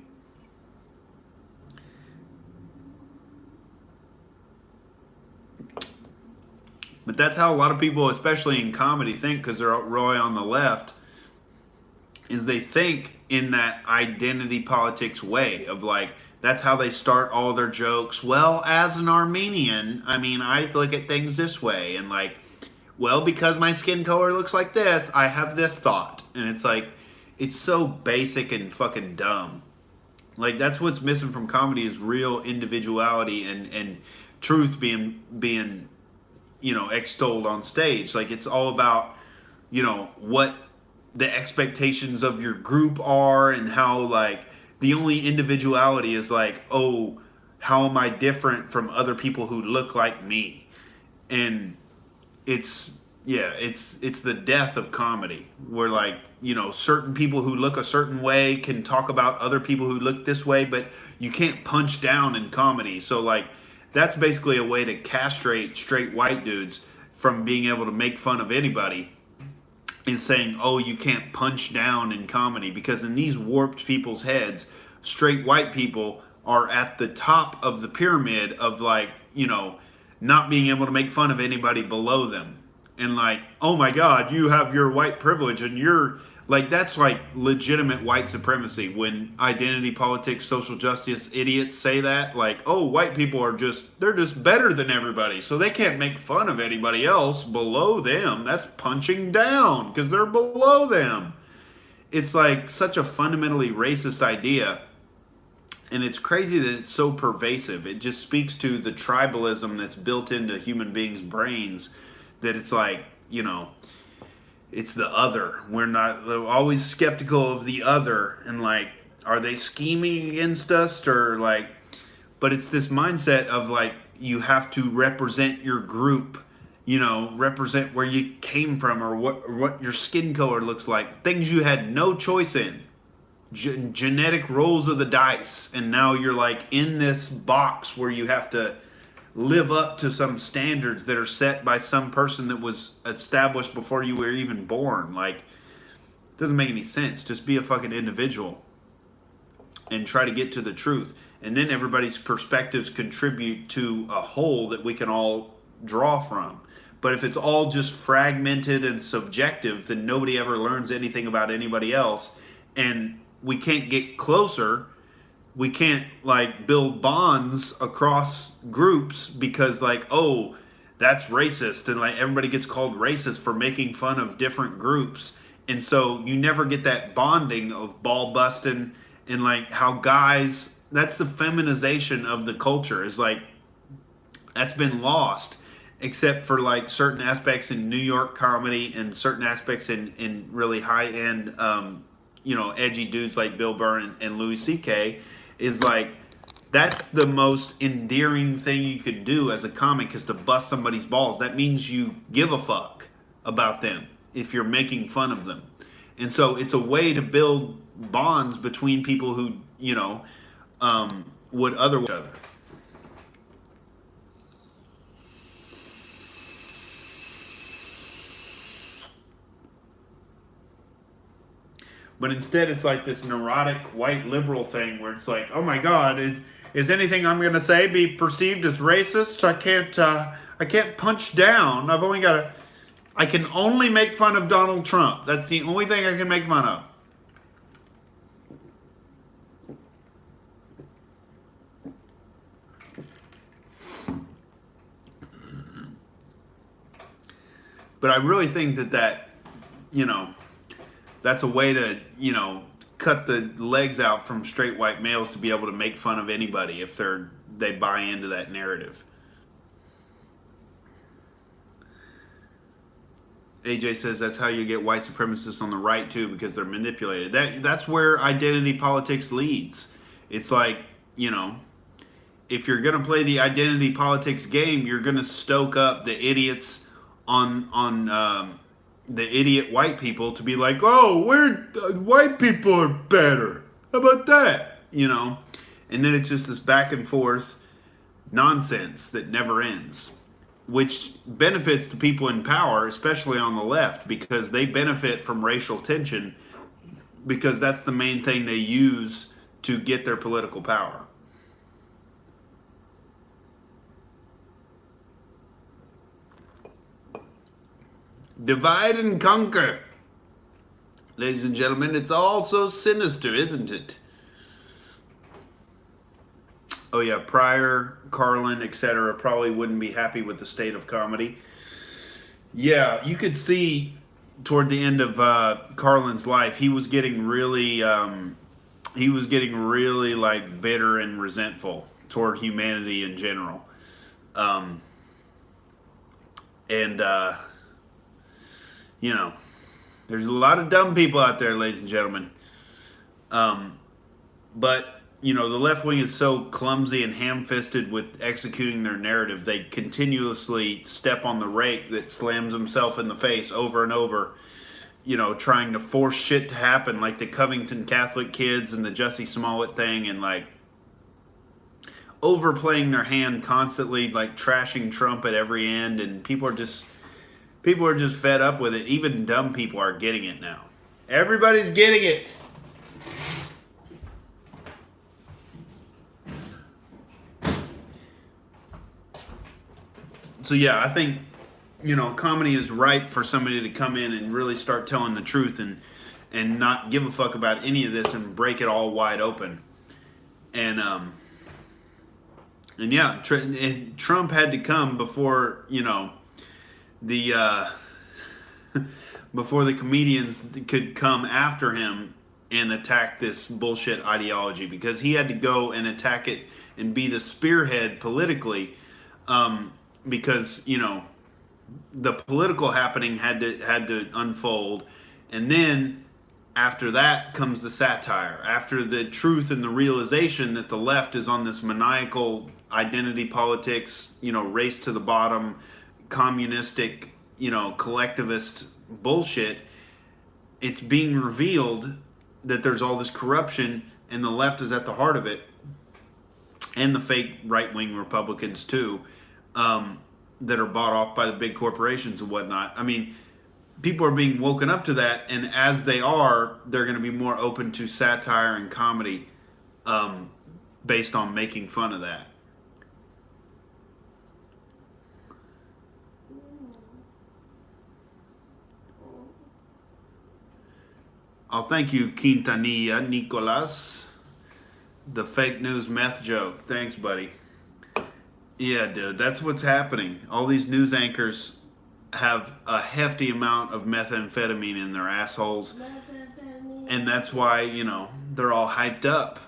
But that's how a lot of people, especially in comedy, think, because they're really on the left, is they think in that identity politics way of like, that's how they start all their jokes. Well, as an Armenian, I look at things this way, and like, well, because my skin color looks like this, I have this thought. And it's like, it's so basic and fucking dumb. Like, that's what's missing from comedy is real individuality and truth being extolled on stage. Like, it's all about, what the expectations of your group are, and how like the only individuality is like, oh, how am I different from other people who look like me? And it's the death of comedy, where like, certain people who look a certain way can talk about other people who look this way, but you can't punch down in comedy. So like, that's basically a way to castrate straight white dudes from being able to make fun of anybody, is saying, oh, you can't punch down in comedy, because in these warped people's heads, straight white people are at the top of the pyramid of like, not being able to make fun of anybody below them. And like, oh my God, you have your white privilege and you're like, that's like legitimate white supremacy. When identity politics, social justice idiots say that, like, oh, white people they're just better than everybody. So they can't make fun of anybody else below them. That's punching down because they're below them. It's like such a fundamentally racist idea. And it's crazy that it's so pervasive. It just speaks to the tribalism that's built into human beings' brains, that it's like, it's the other. We're always skeptical of the other, and like, are they scheming against us, or like, but it's this mindset of like, you have to represent your group, represent where you came from, or what your skin color looks like, things you had no choice in. Genetic rolls of the dice, and now you're like in this box where you have to live up to some standards that are set by some person that was established before you were even born. Like, it doesn't make any sense. Just be a fucking individual and try to get to the truth, and then everybody's perspectives contribute to a whole that we can all draw from. But if it's all just fragmented and subjective, then nobody ever learns anything about anybody else, and we can't get closer. We can't like build bonds across groups because like, oh, that's racist, and like everybody gets called racist for making fun of different groups. And so you never get that bonding of ball busting, and like how guys, that's the feminization of the culture, is like, that's been lost, except for like certain aspects in New York comedy and certain aspects in really high end edgy dudes like Bill Burr and Louis C.K. is like, that's the most endearing thing you could do as a comic, is to bust somebody's balls. That means you give a fuck about them if you're making fun of them. And so it's a way to build bonds between people who, would otherwise. But instead, it's like this neurotic white liberal thing where it's like, oh my God, is anything I'm going to say be perceived as racist? I can't punch down. I can only make fun of Donald Trump. That's the only thing I can make fun of. But I really think that that's a way to, cut the legs out from straight white males to be able to make fun of anybody if they buy into that narrative. AJ says that's how you get white supremacists on the right too, because they're manipulated. That's where identity politics leads. It's like, if you're going to play the identity politics game, you're going to stoke up the idiots on the idiot white people to be like, oh, white people are better. How about that? And then it's just this back and forth nonsense that never ends, which benefits the people in power, especially on the left, because they benefit from racial tension, because that's the main thing they use to get their political power. Divide and conquer. Ladies and gentlemen, it's all so sinister, isn't it? Oh yeah, Pryor, Carlin, etc. probably wouldn't be happy with the state of comedy. Yeah, you could see toward the end of Carlin's life, he was getting really like bitter and resentful toward humanity in general. There's a lot of dumb people out there, ladies and gentlemen. But the left wing is so clumsy and ham-fisted with executing their narrative. They continuously step on the rake that slams himself in the face over and over, trying to force shit to happen, like the Covington Catholic kids and the Jussie Smollett thing, and like overplaying their hand constantly, like trashing Trump at every end, and people are just fed up with it. Even dumb people are getting it now. Everybody's getting it. So yeah, I think, comedy is ripe for somebody to come in and really start telling the truth and not give a fuck about any of this and break it all wide open. And yeah, Trump had to come before the before the comedians could come after him and attack this bullshit ideology, because he had to go and attack it and be the spearhead politically, because the political happening had to unfold, and then after that comes the satire, after the truth and the realization that the left is on this maniacal identity politics, race to the bottom, communistic, collectivist bullshit. It's being revealed that there's all this corruption and the left is at the heart of it, and the fake right-wing Republicans too, that are bought off by the big corporations and whatnot. I mean, people are being woken up to that, and as they are, they're going to be more open to satire and comedy, based on making fun of that. Oh, thank you, Quintanilla Nicolas. The fake news meth joke. Thanks, buddy. Yeah, dude, that's what's happening. All these news anchors have a hefty amount of methamphetamine in their assholes. And that's why, they're all hyped up.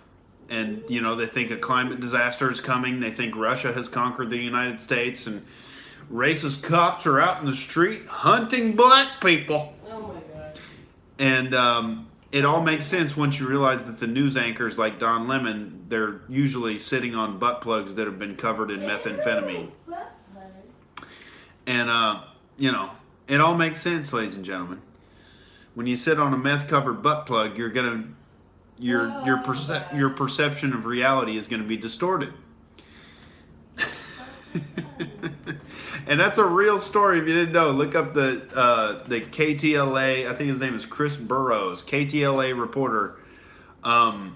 And, they think a climate disaster is coming. They think Russia has conquered the United States. And racist cops are out in the street hunting black people.
Oh, my God.
And it all makes sense once you realize that the news anchors like Don Lemon, they're usually sitting on butt plugs that have been covered in methamphetamine. And, it all makes sense, ladies and gentlemen. When you sit on a meth-covered butt plug, you're gonna, your perception of reality is gonna be distorted. And that's a real story. If you didn't know, look up the KTLA. I think his name is Chris Burrows, KTLA reporter, found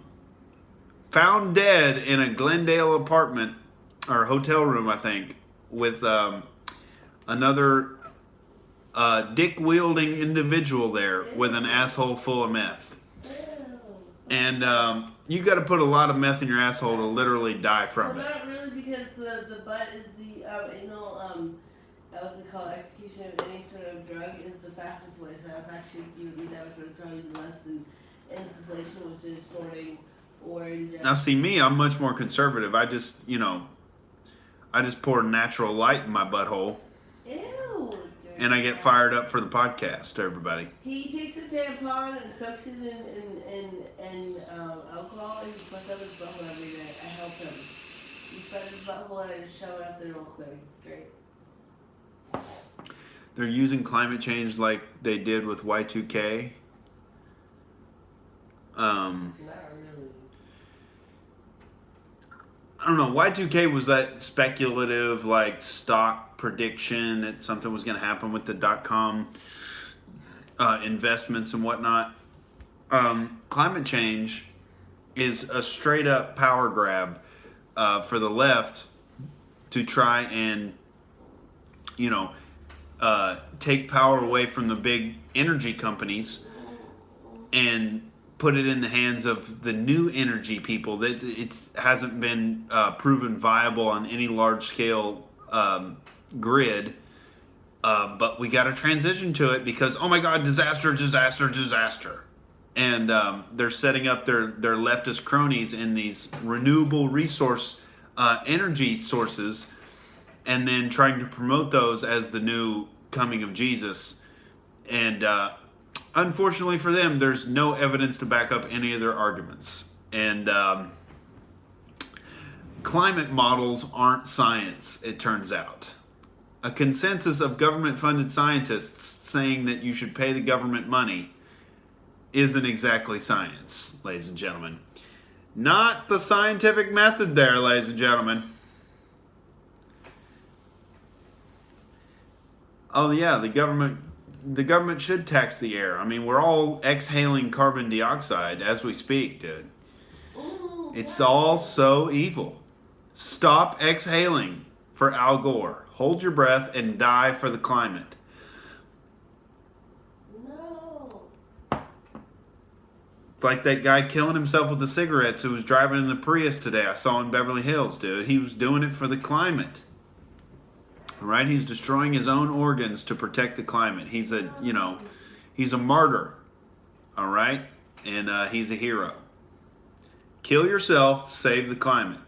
dead in a Glendale apartment or hotel room, I think, with another dick-wielding individual there with an asshole full of meth. And you got to put a lot of meth in your asshole to literally die from it.
Not really, because the butt is the anal what's it called, execution of any sort of drug is the fastest way. So that's actually, you would need that, which is probably less than instillation, which is snorting or injection.
Now, see me, I'm much more conservative. I just pour natural light in my butthole.
Ew.
And I get fired up for the podcast, everybody.
He takes a tampon and soaks it in alcohol, and he puts up his butthole every day. I help him. He spreads his butthole and I just shove it up there real quick. It's great.
They're using climate change like they did with Y2K.
Not really.
I don't know. Y2K was that speculative, like, stock prediction that something was going to happen with the .com investments and whatnot. Climate change is a straight up power grab for the left to try and, take power away from the big energy companies and put it in the hands of the new energy people. That it hasn't been proven viable on any large scale grid, but we got to transition to it because, oh my God, disaster. And they're setting up their leftist cronies in these renewable resource energy sources, and then trying to promote those as the new coming of Jesus. And unfortunately for them, there's no evidence to back up any of their arguments. And climate models aren't science, it turns out. A consensus of government-funded scientists saying that you should pay the government money isn't exactly science, ladies and gentlemen. Not the scientific method there, ladies and gentlemen. Oh yeah, the government should tax the air. I mean, we're all exhaling carbon dioxide as we speak, dude. It's all so evil. Stop exhaling for Al Gore. Hold your breath and die for the climate.
No.
Like that guy killing himself with the cigarettes who was driving in the Prius today. I saw in Beverly Hills, dude. He was doing it for the climate. All right? He's destroying his own organs to protect the climate. He's a, he's a martyr. All right? And he's a hero. Kill yourself, save the climate.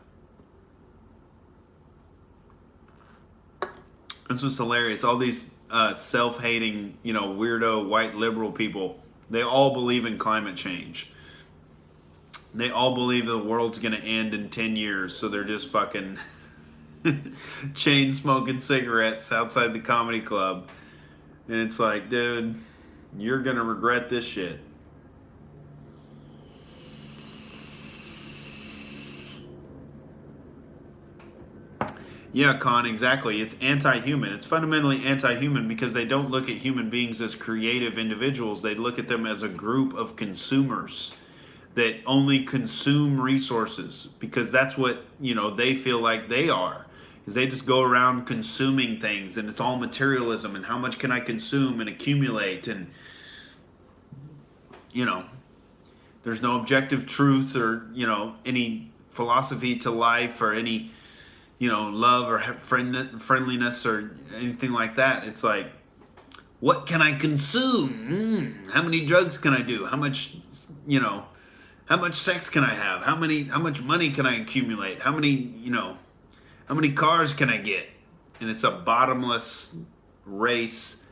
This was hilarious. All these self-hating, weirdo white liberal people, they all believe in climate change. They all believe the world's going to end in 10 years, so they're just fucking chain smoking cigarettes outside the comedy club. And it's like, dude, you're going to regret this shit. Yeah, Con, exactly. It's anti-human. It's fundamentally anti-human because they don't look at human beings as creative individuals. They look at them as a group of consumers that only consume resources because that's what, they feel like they are. Because they just go around consuming things and it's all materialism and how much can I consume and accumulate and, there's no objective truth or, any philosophy to life or any love or friendliness or anything like that. It's like, what can I consume? How many drugs can I do? How much, how much sex can I have? How much money can I accumulate? How many cars can I get? And it's a bottomless race,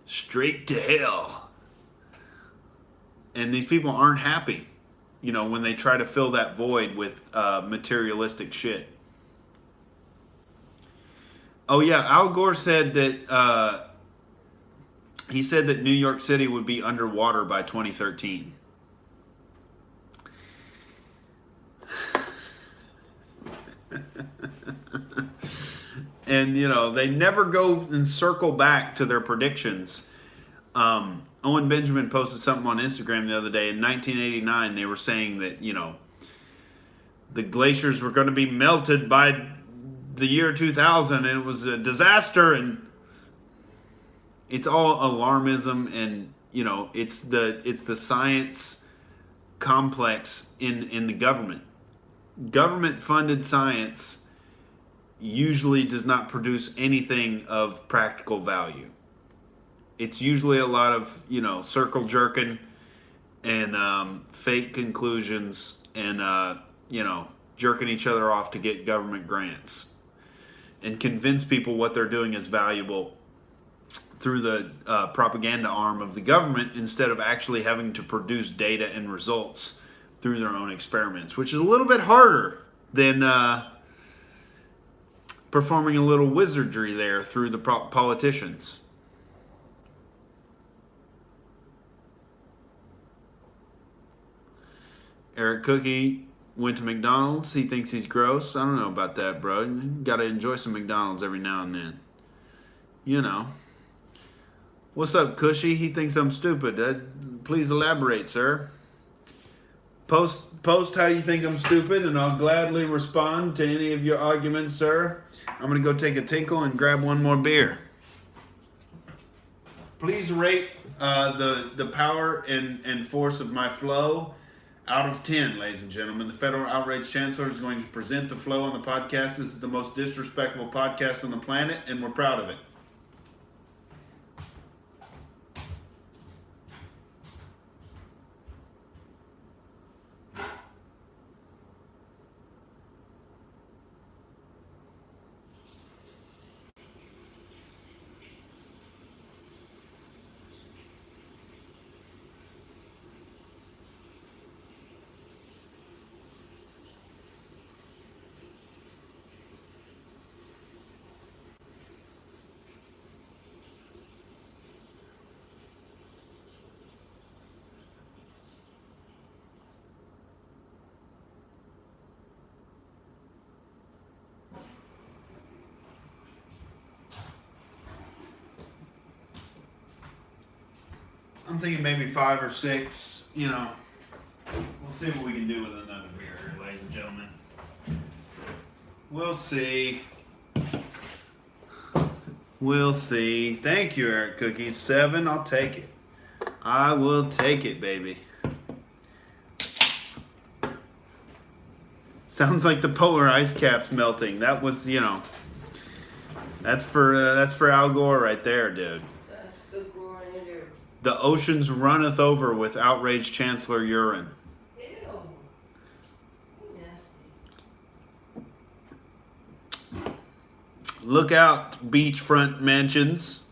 straight to hell. And these people aren't happy. When they try to fill that void with materialistic shit. Oh yeah, Al Gore said that he said that New York City would be underwater by 2013. And they never go and circle back to their predictions. Owen Benjamin posted something on Instagram the other day. In 1989, they were saying that, the glaciers were going to be melted by the year 2000 and it was a disaster. And it's all alarmism and, it's the science complex in the government. Government-funded science usually does not produce anything of practical value. It's usually a lot of, circle jerking and fake conclusions and, jerking each other off to get government grants and convince people what they're doing is valuable through the propaganda arm of the government instead of actually having to produce data and results through their own experiments, which is a little bit harder than performing a little wizardry there through the politicians. Eric Cookie went to McDonald's. He thinks he's gross. I don't know about that, bro. You gotta enjoy some McDonald's every now and then. What's up, Cushy? He thinks I'm stupid. Please elaborate, sir. Post how you think I'm stupid, and I'll gladly respond to any of your arguments, sir. I'm gonna go take a tinkle and grab one more beer. Please rate the power and force of my flow out of 10, ladies and gentlemen. The Federal Outrage Chancellor is going to present the flow on the podcast. This is the most disrespectful podcast on the planet, and we're proud of it. I'm thinking maybe 5 or 6, We'll see what we can do with another beer, ladies and gentlemen. We'll see. We'll see. Thank you, Eric Cookies. 7, I'll take it. I will take it, baby. Sounds like the polar ice cap's melting. That was, that's for Al Gore right there, dude.
That's the grinder.
The oceans runneth over with outraged Chancellor urine.
Ew. Nasty.
Look out, beachfront mansions.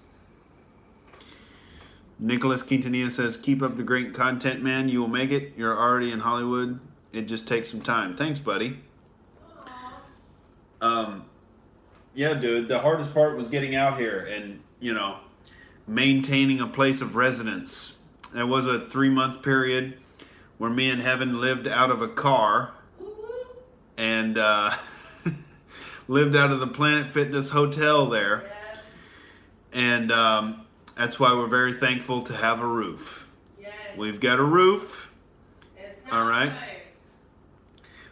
Nicholas Quintanilla says, keep up the great content, man. You will make it. You're already in Hollywood. It just takes some time. Thanks, buddy. Yeah, dude, the hardest part was getting out here and, maintaining a place of residence. There was a 3-month period where me and Heaven lived out of a car and lived out of the Planet Fitness hotel there. And that's why we're very thankful to have a roof.
Yes.
We've got a roof.
It's not
All right.
fire.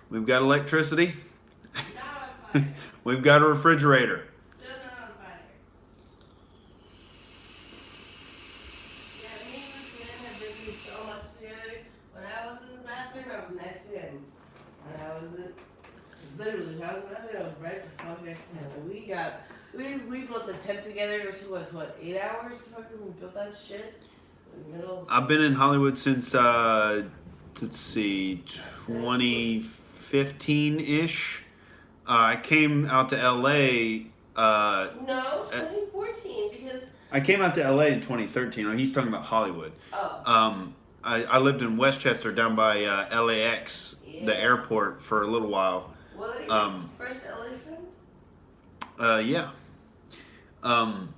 We've got electricity.
Not on fire.
We've got a refrigerator.
Still not on fire. Yeah, me and this man have been through so much together. When I was in the bathroom, I was next to him. When I was literally, when I was in the bathroom, I was right the fuck next to him. We built a tent together, which was what, 8 hours? Fucking we built that shit in the middle.
I've been in Hollywood since, let's see, 2015-ish. I came out to LA.
No, it's 2014 because.
I came out to LA in 2013. Oh, he's talking about Hollywood.
Oh.
I lived in Westchester down by LAX, the airport, for a little while.
Was it your first LA friend?
Yeah. And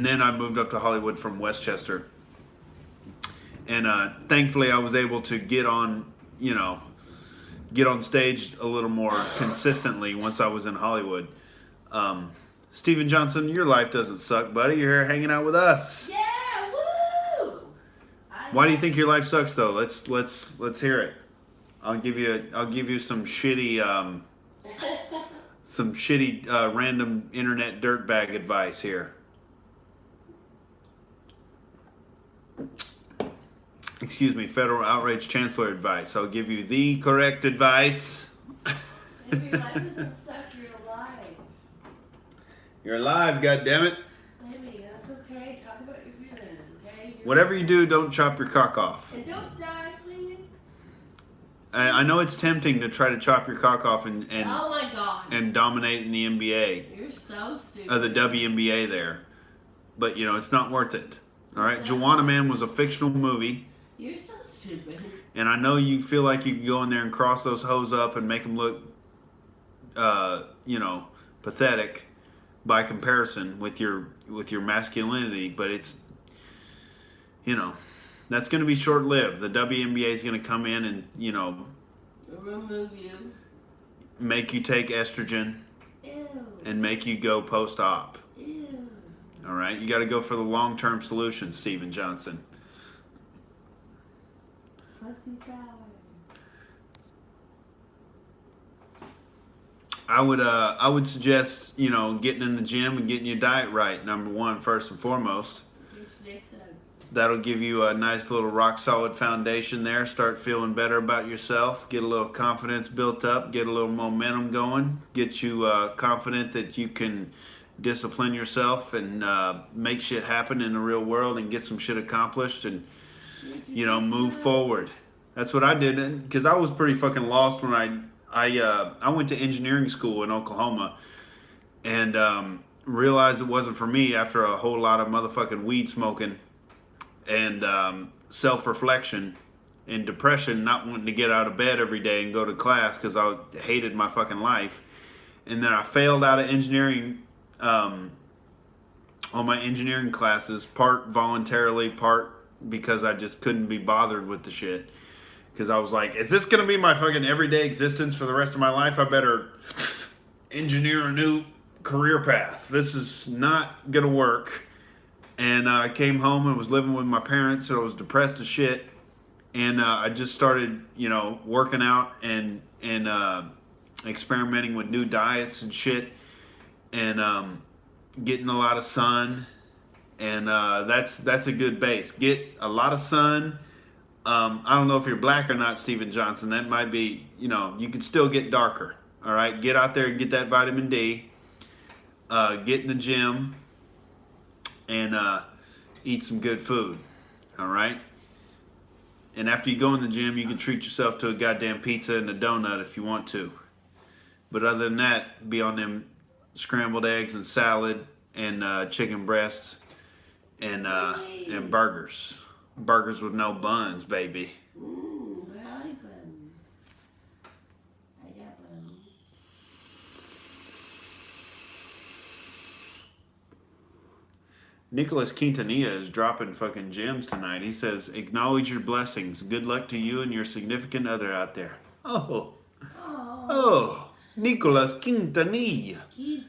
then I moved up to Hollywood from Westchester. And thankfully I was able to get on stage a little more consistently once I was in Hollywood. Steven Johnson, your life doesn't suck, buddy. You're here hanging out with us.
Yeah, woo!
Why do you think your life sucks, though? Let's hear it. I'll give you some shitty random internet dirtbag advice here. Excuse me, federal outrage chancellor advice. I'll give you the correct advice.
If your life doesn't suck, you're alive.
You're alive, goddammit.
Maybe, that's okay. Talk about your feelings, okay?
Whatever you do, don't chop your cock off.
And don't die, please.
I know it's tempting to try to chop your cock off and
Oh my god.
and dominate in the NBA,
You're so stupid.
the WNBA there, but it's not worth it. All right, Joanna Man was a fictional movie.
You're so stupid.
And I know you feel like you can go in there and cross those hoes up and make them look, pathetic by comparison with your masculinity. But it's, that's going to be short lived. The WNBA is going to come in and,
Remove you.
make you take estrogen
Ew.
and make you go post op.
Ew.
All right, you got to go for the long term solution, Steven Johnson.
Pussy power.
I would suggest, getting in the gym and getting your diet right. Number one, first and foremost.
Your snake sucks.
That'll give you a nice little rock solid foundation there. Start feeling better about yourself. Get a little confidence built up. Get a little momentum going. Get you confident that you can discipline yourself and make shit happen in the real world and get some shit accomplished and move forward. That's what I did, because I was pretty fucking lost when I went to engineering school in Oklahoma and realized it wasn't for me after a whole lot of motherfucking weed smoking and self-reflection and depression, not wanting to get out of bed every day and go to class because I hated my fucking life. And then I failed out of engineering, all my engineering classes, part voluntarily, part because I just couldn't be bothered with the shit. Because I was like, is this going to be my fucking everyday existence for the rest of my life? I better engineer a new career path. This is not going to work. And I came home and was living with my parents, so I was depressed as shit. And I just started, working out and experimenting with new diets and shit. And getting a lot of sun, and that's a good base. Get a lot of sun. I don't know if you're black or not, Steven Johnson. That might be, you can still get darker. All right, get out there and get that vitamin D. Get in the gym and eat some good food. All right. And after you go in the gym, you can treat yourself to a goddamn pizza and a donut if you want to. But other than that, be on them scrambled eggs and salad and chicken breasts and burgers. Burgers with no buns, baby.
I like buns. I got buns.
Nicholas Quintanilla is dropping fucking gems tonight. He says, acknowledge your blessings. Good luck to you and your significant other out there. Oh, Nicholas Quintanilla.
Quintanilla,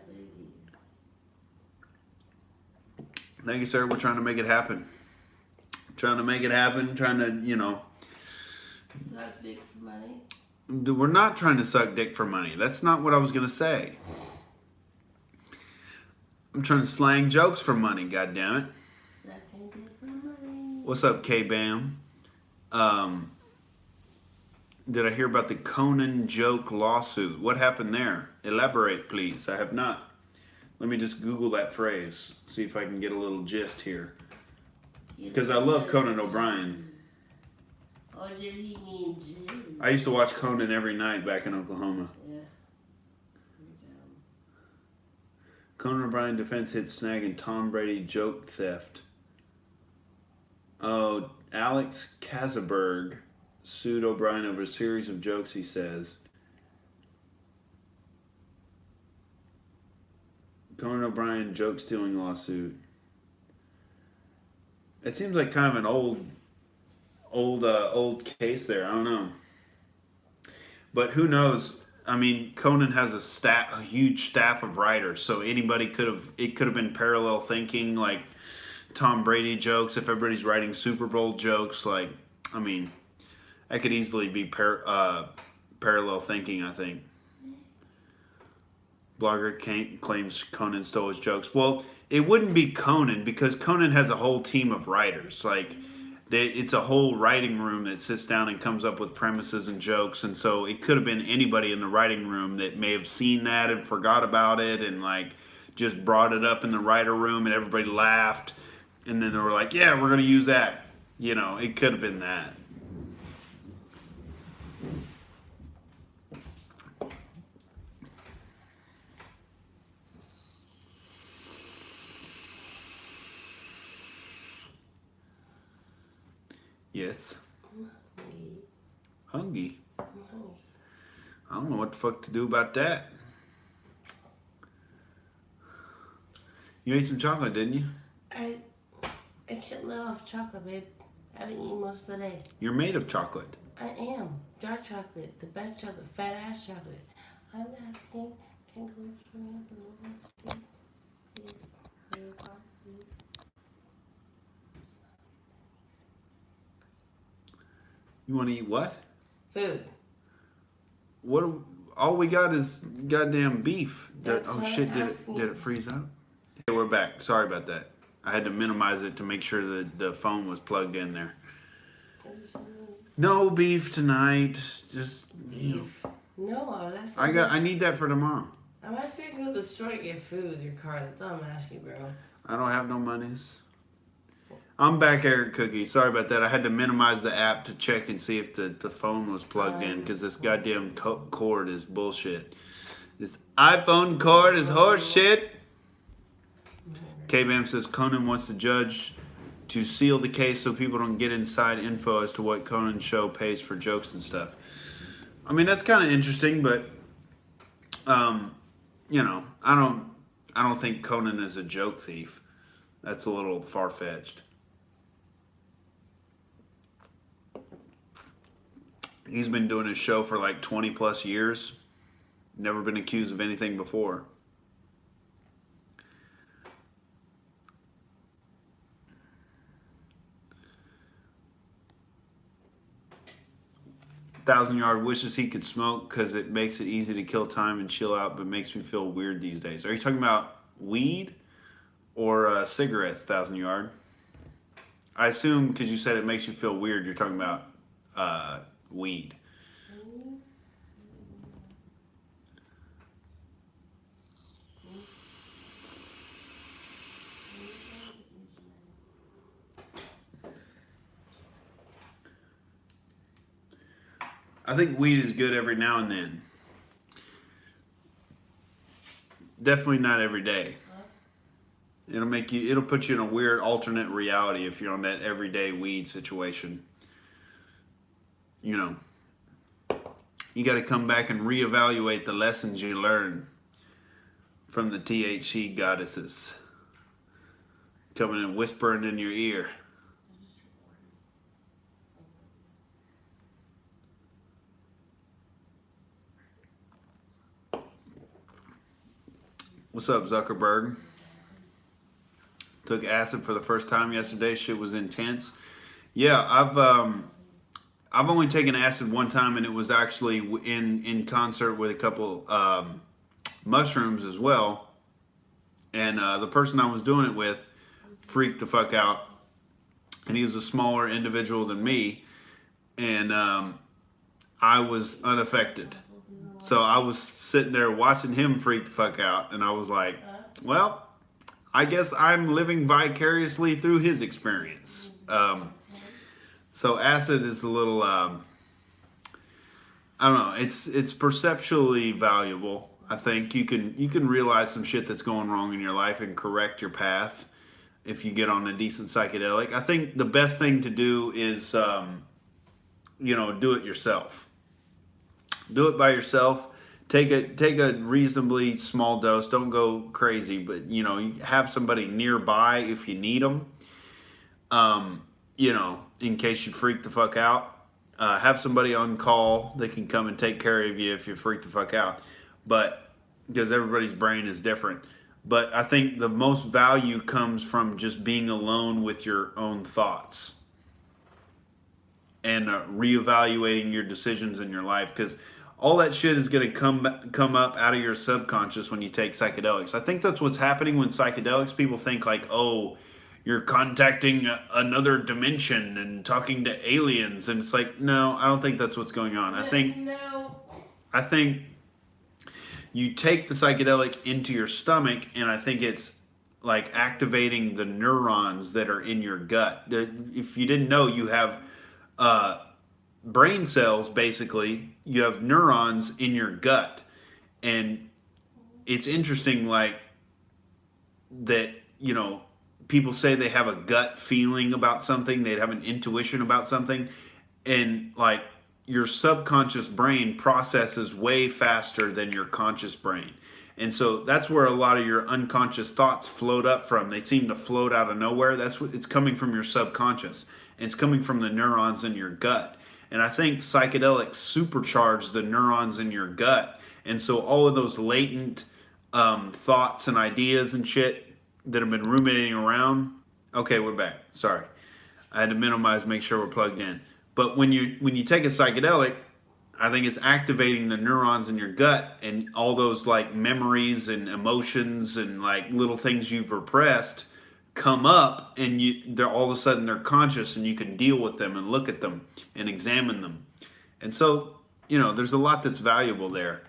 babies.
Thank you, sir. We're trying to make it happen. Trying to,
Suck dick for money?
We're not trying to suck dick for money. That's not what I was going to say. I'm trying to slang jokes for money, goddammit.
Sucking dick for money.
What's up, K-Bam? Did I hear about the Conan joke lawsuit? What happened there? Elaborate, please. I have not. Let me just Google that phrase. See if I can get a little gist here. Because I love Conan O'Brien.
Or did he mean Jim?
I used to watch Conan every night back in Oklahoma.
Yeah.
Conan O'Brien defense hits snag and Tom Brady joke theft. Oh, Alex Kazaberg sued O'Brien over a series of jokes, he says. Conan O'Brien joke stealing lawsuit. It seems like kind of an old case there. I don't know, but who knows? I mean, Conan has a huge staff of writers, so anybody could have been parallel thinking, like Tom Brady jokes. If everybody's writing Super Bowl jokes, like, I mean, that could easily be parallel thinking, I think. Blogger claims Conan stole his jokes. Well, it wouldn't be Conan because Conan has a whole team of writers. Like, it's a whole writing room that sits down and comes up with premises and jokes. And so it could have been anybody in the writing room that may have seen that and forgot about it and, like, just brought it up in the writer room and everybody laughed. And then they were like, yeah, we're going to use that. It could have been that. Yes. Hungry. I don't know what the fuck to do about that. You ate some chocolate, didn't you?
I can't live off chocolate, babe. I haven't eaten most of the day.
You're made of chocolate.
I am. Dark chocolate. The best chocolate. Fat ass chocolate. I'm asking, can go swing up a little bit, please? Please. Please.
You want to eat what?
Food.
What? All we got is goddamn beef.
That's
Oh
what
shit!
I'm
Did
asking.
it freeze up? Okay, we're back. Sorry about that. I had to minimize it to make sure that the phone was plugged in there. No beef tonight. Just
beef. No, that's.
I need that for tomorrow.
I'm asking you to go to the store to get food with your car. That's all I'm asking, bro.
I don't have no monies. I'm back, Eric Cookie. Sorry about that. I had to minimize the app to check and see if the phone was plugged in because this goddamn cord is bullshit. This iPhone cord is horse shit. K-Bam says Conan wants the judge to seal the case so people don't get inside info as to what Conan's show pays for jokes and stuff. I mean, that's kind of interesting, but I don't think Conan is a joke thief. That's a little far-fetched. He's been doing his show for like 20 plus years. Never been accused of anything before. Thousand Yard wishes he could smoke because it makes it easy to kill time and chill out, but makes me feel weird these days. Are you talking about weed or cigarettes, 1,000 Yard? I assume because you said it makes you feel weird, you're talking about weed. I think weed is good every now and then. Definitely not every day. It'll put you in a weird alternate reality if you're on that everyday weed situation. You know, you got to come back and reevaluate the lessons you learned from the THC goddesses coming and whispering in your ear. What's up, Zuckerberg? Took acid for the first time yesterday. Shit was intense. Yeah, I've only taken acid one time, and it was actually in concert with a couple mushrooms as well. And the person I was doing it with freaked the fuck out, and he was a smaller individual than me, and I was unaffected. So I was sitting there watching him freak the fuck out, and I was like, well, I guess I'm living vicariously through his experience. So acid is a little, I don't know, it's perceptually valuable. I think you can realize some shit that's going wrong in your life and correct your path if you get on a decent psychedelic. I think the best thing to do is, do it yourself. Do it by yourself. Take a reasonably small dose. Don't go crazy, but you have somebody nearby if you need them. In case you freak the fuck out, have somebody on call that can come and take care of you if you freak the fuck out. But because everybody's brain is different. But I think the most value comes from just being alone with your own thoughts and reevaluating your decisions in your life, because all that shit is going to come up out of your subconscious when you take psychedelics. I think that's what's happening when psychedelics. People think like, oh, you're contacting another dimension and talking to aliens, and it's like, no, I don't think that's what's going on. I think you take the psychedelic into your stomach, and I think it's like activating the neurons that are in your gut. If you didn't know, you have brain cells, basically. You have neurons in your gut, and it's interesting, like that. People say they have a gut feeling about something. They'd have an intuition about something, and like your subconscious brain processes way faster than your conscious brain. And so that's where a lot of your unconscious thoughts float up from. They seem to float out of nowhere. That's what it's coming from, your subconscious. And it's coming from the neurons in your gut. And I think psychedelics supercharge the neurons in your gut. And so all of those latent thoughts and ideas and shit that have been ruminating around. Okay, we're back. Sorry. I had to minimize, make sure we're plugged in. But when you take a psychedelic, I think it's activating the neurons in your gut, and all those like memories and emotions and like little things you've repressed come up, and they're all of a sudden they're conscious, and you can deal with them and look at them and examine them. And so, there's a lot that's valuable there.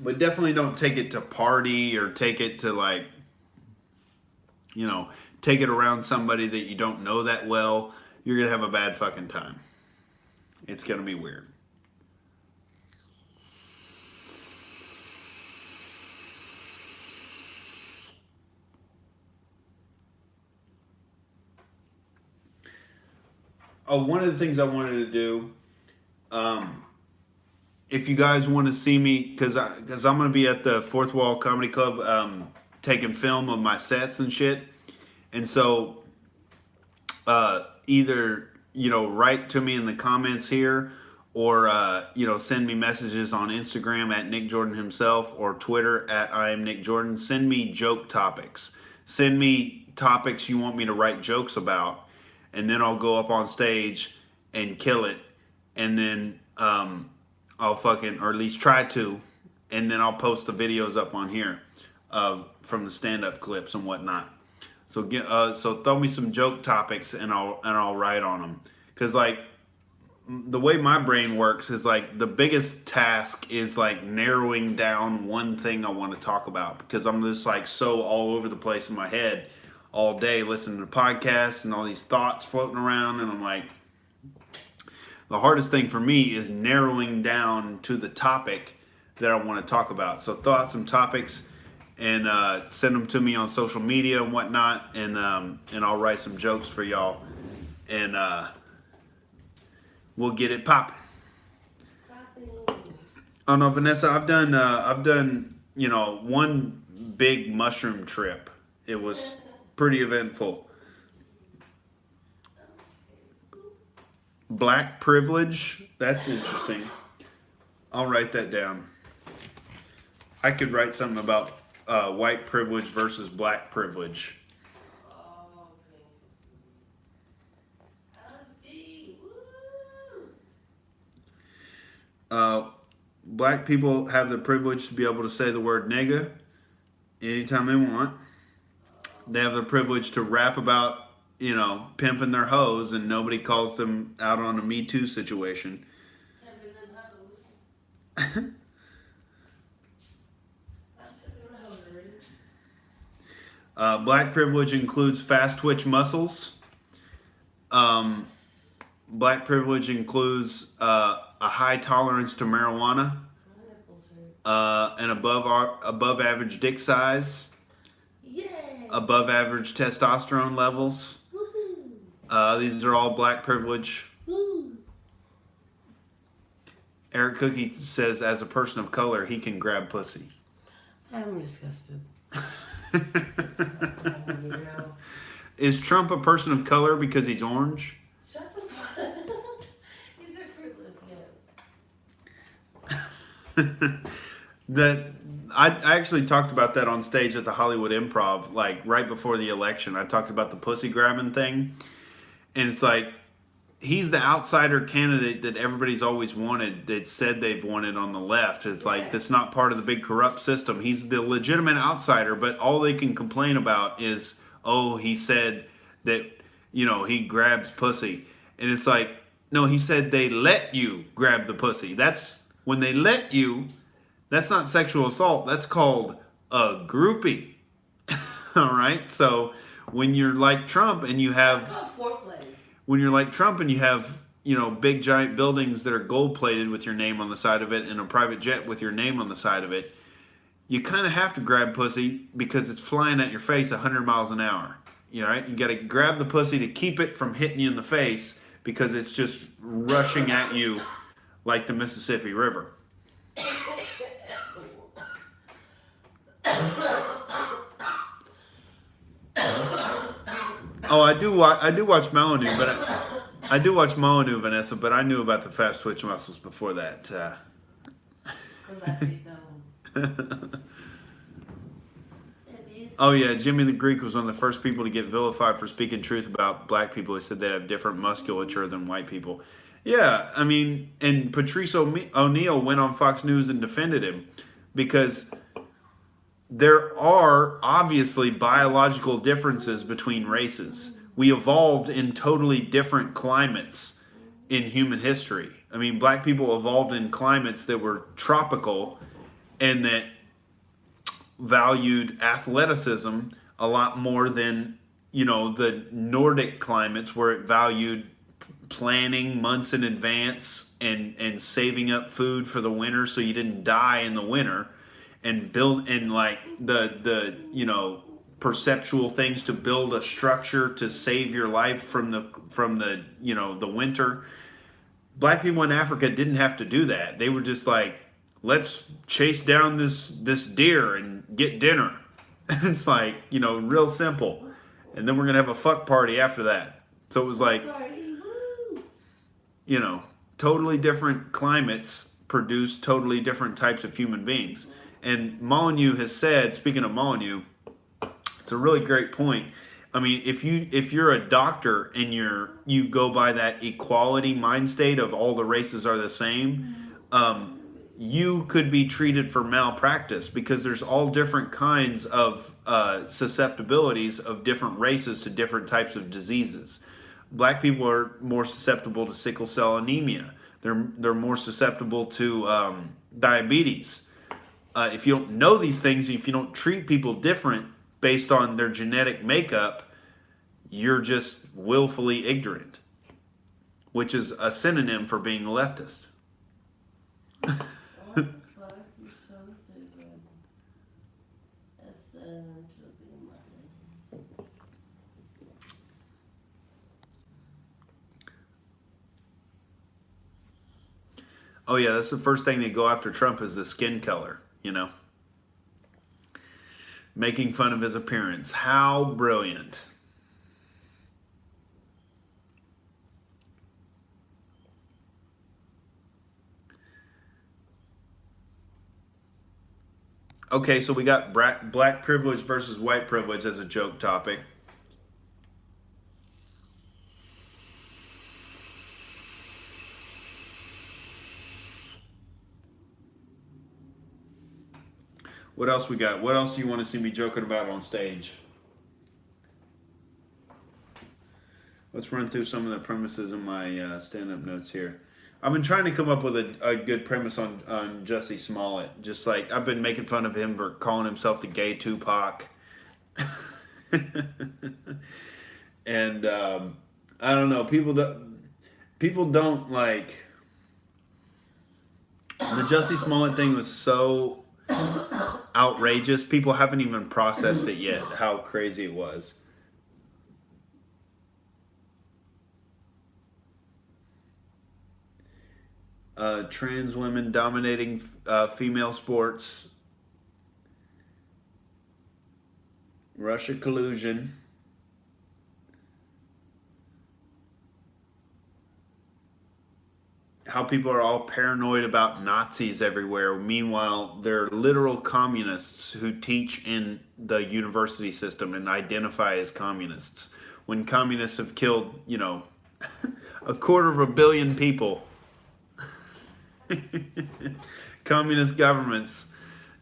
But definitely don't take it to party or take it to like, take it around somebody that you don't know that well. You're going to have a bad fucking time. It's going to be weird. Oh, one of the things I wanted to do, if you guys want to see me, because I'm going to be at the Fourth Wall Comedy Club taking film of my sets and shit. And so either, write to me in the comments here, or send me messages on Instagram at Nick Jordan himself or Twitter at I am Nick Jordan. Send me joke topics. Send me topics you want me to write jokes about, and then I'll go up on stage and kill it, and then I'll fucking, or at least try to, and then I'll post the videos up on here from the stand-up clips and whatnot. So so throw me some joke topics and I'll write on them, because like the way my brain works is like the biggest task is like narrowing down one thing I want to talk about, because I'm just like so all over the place in my head all day listening to podcasts and all these thoughts floating around, and I'm like, the hardest thing for me is narrowing down to the topic that I want to talk about. So throw out some topics and send them to me on social media and whatnot, and I'll write some jokes for y'all, and we'll get it popping. Oh no, Vanessa, I've done one big mushroom trip. It was pretty eventful. Black privilege, that's interesting. I'll write that down. I could write something about white privilege versus black privilege. Black people have the privilege to be able to say the word nigga anytime they want. They have the privilege to rap about, pimping their hoes, and nobody calls them out on a Me Too situation. Black privilege includes fast twitch muscles. Black privilege includes a high tolerance to marijuana, an above average dick size, above average testosterone levels. These are all black privilege. Eric Cookie says, as a person of color, he can grab pussy.
I'm disgusted.
Is Trump a person of color because he's orange?
Shut the fuck up. He's a Fruit Loop, yes. I actually talked about that on stage at the Hollywood Improv, like right before the election. I talked about the pussy grabbing thing, and it's like, he's the outsider candidate that everybody's always wanted, that said they've wanted on the left. It's like, that's not part of the big corrupt system. He's the legitimate outsider, but all they can complain about is, oh, he said that, he grabs pussy. And it's like, no, he said they let you grab the pussy. That's, when they let you, that's not sexual assault. That's called a groupie. All right? So when you're like Trump and you have... That's not foreplay.
When you're like Trump and you have, big giant buildings that are gold plated with your name on the side of it, and a private jet with your name on the side of it, you kind of have to grab pussy because it's flying at your face 100 miles an hour. Right? You got to grab the pussy to keep it from hitting you in the face, because it's just rushing at you like the Mississippi River. Oh, I do watch Moanu, but I do watch Moanu, Vanessa, but I knew about the fast twitch muscles before that. Oh yeah, Jimmy the Greek was one of the first people to get vilified for speaking truth about black people. He said they have different musculature than white people. Yeah, I mean, and Patrice O'Neill went on Fox News and defended him, because there are obviously biological differences between races. We evolved in totally different climates in human history. I mean, black people evolved in climates that were tropical and that valued athleticism a lot more than, the Nordic climates, where it valued planning months in advance and saving up food for the winter so you didn't die in the winter. And build, and like the perceptual things to build a structure to save your life from the the winter. Black people in Africa didn't have to do that. They were just like, let's chase down this deer and get dinner. It's like, real simple. And then we're gonna have a fuck party after that. So it was like, totally different climates produce totally different types of human beings. And Molyneux has said, speaking of Molyneux, it's a really great point. I mean, if you're a doctor and you go by that equality mind state of all the races are the same, you could be treated for malpractice because there's all different kinds of susceptibilities of different races to different types of diseases. Black people are more susceptible to sickle cell anemia. They're more susceptible to diabetes. If you don't know these things, if you don't treat people different based on their genetic makeup, you're just willfully ignorant, which is a synonym for being a leftist.
What the fuck? You're so stupid.
Oh yeah, that's the first thing they go after Trump is the skin color, you know. Making fun of his appearance. How brilliant. Okay, so we got black privilege versus white privilege as a joke topic. What else we got? What else do you want to see me joking about on stage? Let's run through some of the premises in my stand-up notes here. I've been trying to come up with a good premise on Jussie Smollett. Just like, I've been making fun of him for calling himself the gay Tupac. And I don't know, people don't like, the Jussie Smollett thing was so outrageous. People haven't even processed it yet, how crazy it was. Trans women dominating female sports. Russia collusion. How people are all paranoid about Nazis everywhere. Meanwhile, they're literal communists who teach in the university system and identify as communists. When communists have killed, you know, 250 million people. Communist governments,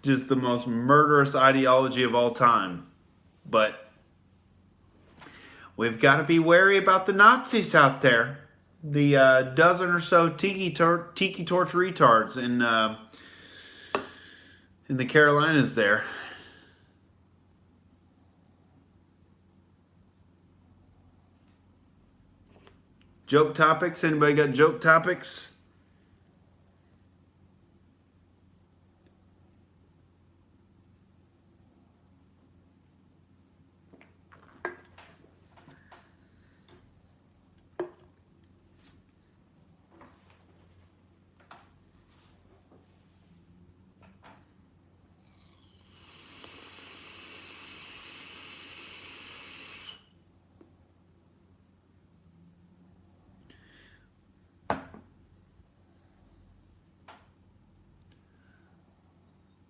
just the most murderous ideology of all time. But we've got to be wary about the Nazis out there. The dozen or so tiki torch retards in the Carolinas there. Joke topics? Anybody got joke topics?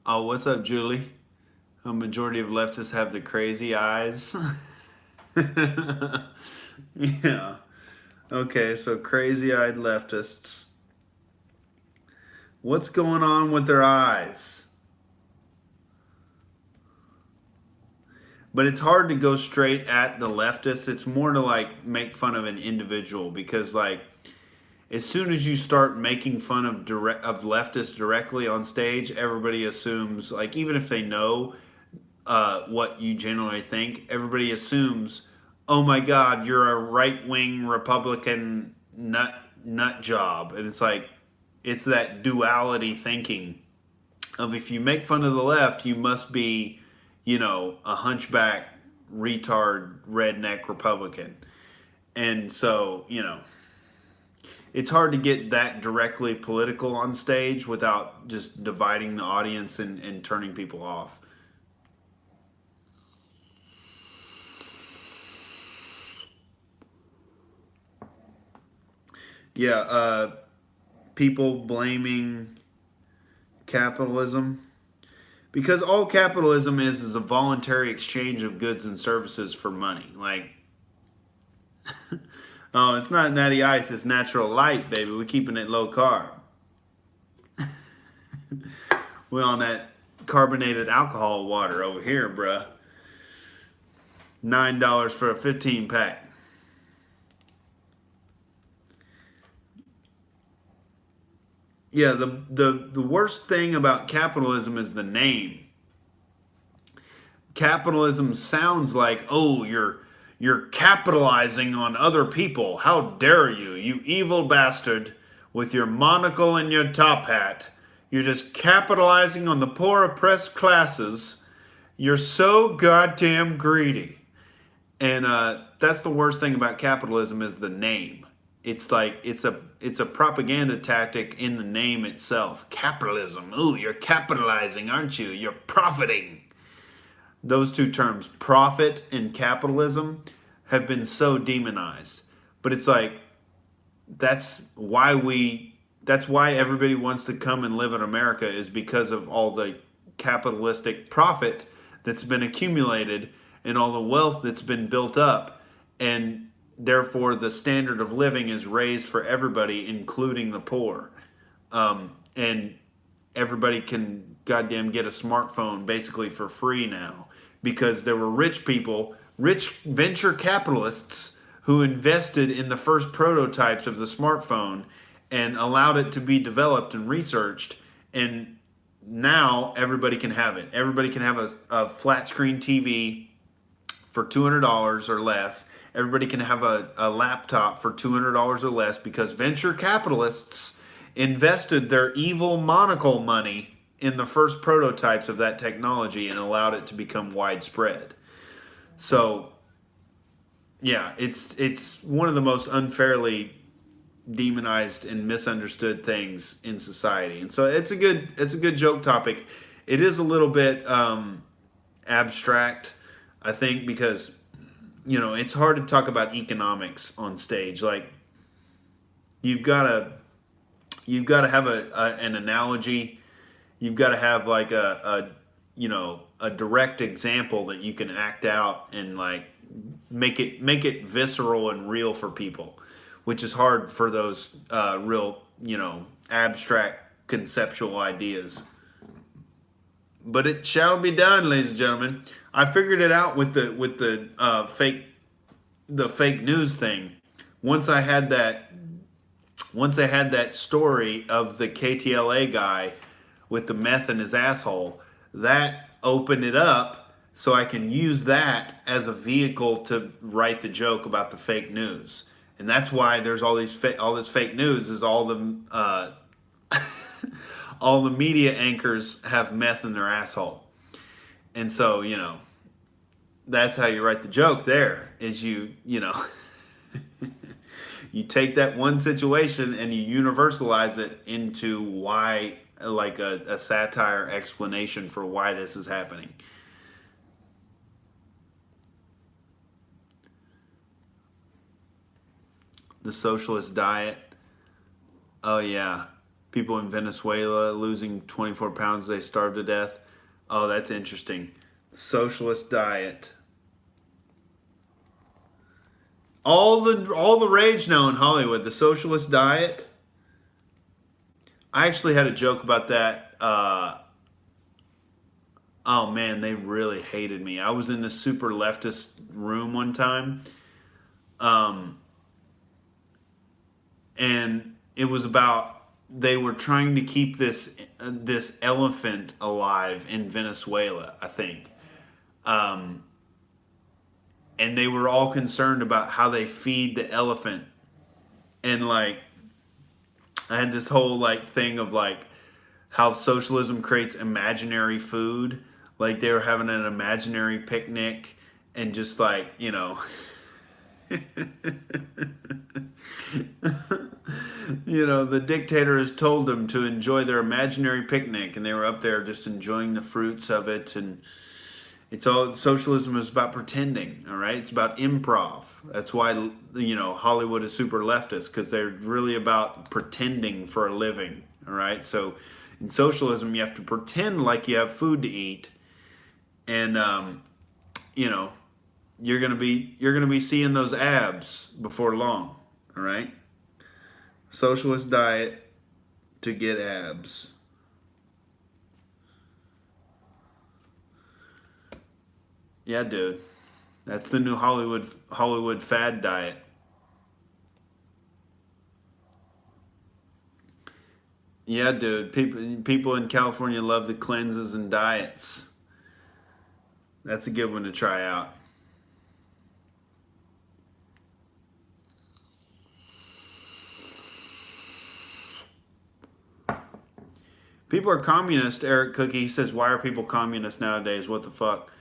Oh, what's up, Julie? A majority of leftists have the crazy eyes. Yeah. Okay, so crazy-eyed leftists. What's going on with their eyes? But it's hard to go straight at the leftists. It's more to like make fun of an individual because like as soon as you start making fun of leftists directly on stage, everybody assumes, like, even if they know what you generally think, everybody assumes, oh my God, you're a right-wing Republican nut job. And it's like, it's that duality thinking of if you make fun of the left, you must be, you know, a hunchback, retard, redneck Republican. And so, you know, it's hard to get that directly political on stage without just dividing the audience and turning people off. Yeah, people blaming capitalism. Because all capitalism is a voluntary exchange of goods and services for money. Like, oh, it's not natty ice, it's natural light, baby. We're keeping it low carb. We're on that carbonated alcohol water over here, bruh. $9 for a 15 pack. Yeah, the worst thing about capitalism is the name. Capitalism sounds like, oh, you're capitalizing on other people. How dare you, you evil bastard, with your monocle and your top hat. You're just capitalizing on the poor oppressed classes. You're so goddamn greedy. And that's the worst thing about capitalism is the name. It's like it's a propaganda tactic in the name itself. Capitalism. Ooh, you're capitalizing, aren't you? You're profiting. Those two terms, profit and capitalism, have been so demonized. But it's like that's why everybody wants to come and live in America, is because of all the capitalistic profit that's been accumulated and all the wealth that's been built up, and therefore the standard of living is raised for everybody, including the poor. And everybody can goddamn get a smartphone basically for free now, because there were rich people, rich venture capitalists, who invested in the first prototypes of the smartphone and allowed it to be developed and researched, and now everybody can have it. Everybody can have a flat screen TV for $200 or less. Everybody can have a laptop for $200 or less, because venture capitalists invested their evil monocle money in the first prototypes of that technology and allowed it to become widespread. So, yeah, it's one of the most unfairly demonized and misunderstood things in society. And so it's a good joke topic. It is a little bit abstract, I think, because it's hard to talk about economics on stage. Like, you've got to have an analogy. You've got to have like a direct example that you can act out and like make it visceral and real for people, which is hard for those real abstract conceptual ideas. But it shall be done, ladies and gentlemen. I figured it out with the fake news thing. Once I had that story of the KTLA guy with the meth in his asshole, that opened it up so I can use that as a vehicle to write the joke about the fake news. And that's why there's all this fake news, is all the all the media anchors have meth in their asshole. And so, that's how you write the joke there, is you take that one situation and you universalize it into why, like a satire explanation for why this is happening. The socialist diet. Oh yeah. People in Venezuela losing 24 pounds, they starve to death. Oh, that's interesting. The socialist diet. All the rage now in Hollywood, the socialist diet. I actually had a joke about that. Oh man, they really hated me. I was in this super leftist room one time. And it was about, they were trying to keep this elephant alive in Venezuela, I think. And they were all concerned about how they feed the elephant. And like, I had this whole like thing of like how socialism creates imaginary food. Like they were having an imaginary picnic and just like, the dictator has told them to enjoy their imaginary picnic, and they were up there just enjoying the fruits of it, and Socialism is about pretending, all right? It's about improv. That's why, Hollywood is super leftist, because they're really about pretending for a living, all right? So in socialism, you have to pretend like you have food to eat, and you're gonna be seeing those abs before long, all right? Socialist diet to get abs. Yeah, dude. That's the new Hollywood fad diet. Yeah, dude. People in California love the cleanses and diets. That's a good one to try out. People are communist. Eric Cookie says, "Why are people communist nowadays? What the fuck?"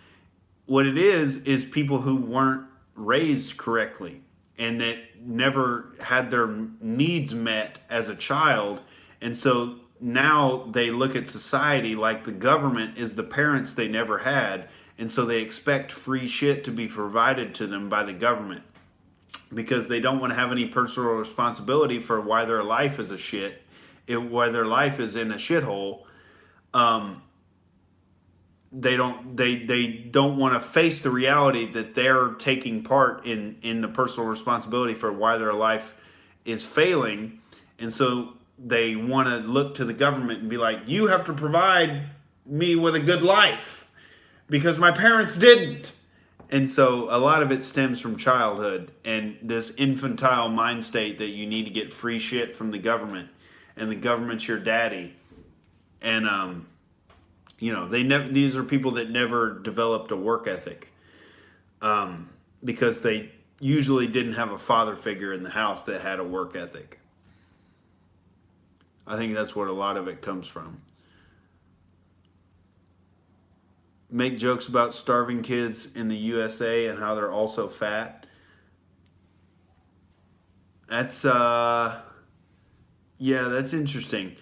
What it is people who weren't raised correctly and that never had their needs met as a child. And so now they look at society like the government is the parents they never had. And so they expect free shit to be provided to them by the government because they don't want to have any personal responsibility for why their life is a shit, why their life is in a shithole. They don't want to face the reality that they're taking part in the personal responsibility for why their life is failing, and so they want to look to the government and be like, you have to provide me with a good life because my parents didn't. And so a lot of it stems from childhood and this infantile mind state that you need to get free shit from the government, and the government's your daddy. And these are people that never developed a work ethic, because they usually didn't have a father figure in the house that had a work ethic. I think that's where a lot of it comes from. Make jokes about starving kids in the USA and how they're also fat. That's that's interesting.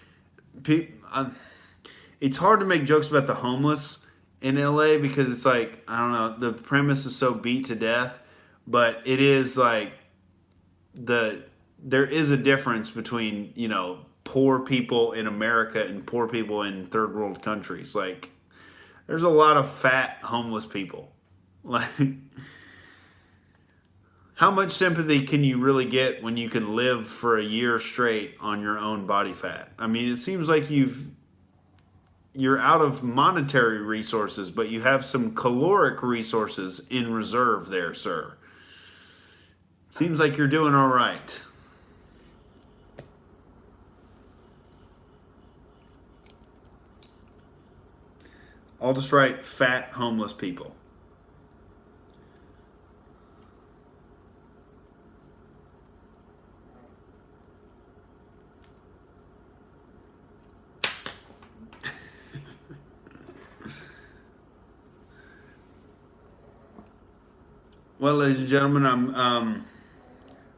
It's hard to make jokes about the homeless in LA because it's like, I don't know, the premise is so beat to death, but it is like there is a difference between, poor people in America and poor people in third world countries. Like, there's a lot of fat homeless people. Like, how much sympathy can you really get when you can live for a year straight on your own body fat? I mean, it seems like you're out of monetary resources, but you have some caloric resources in reserve there, sir. Seems like you're doing all right. I'll just write fat homeless people. Well, ladies and gentlemen,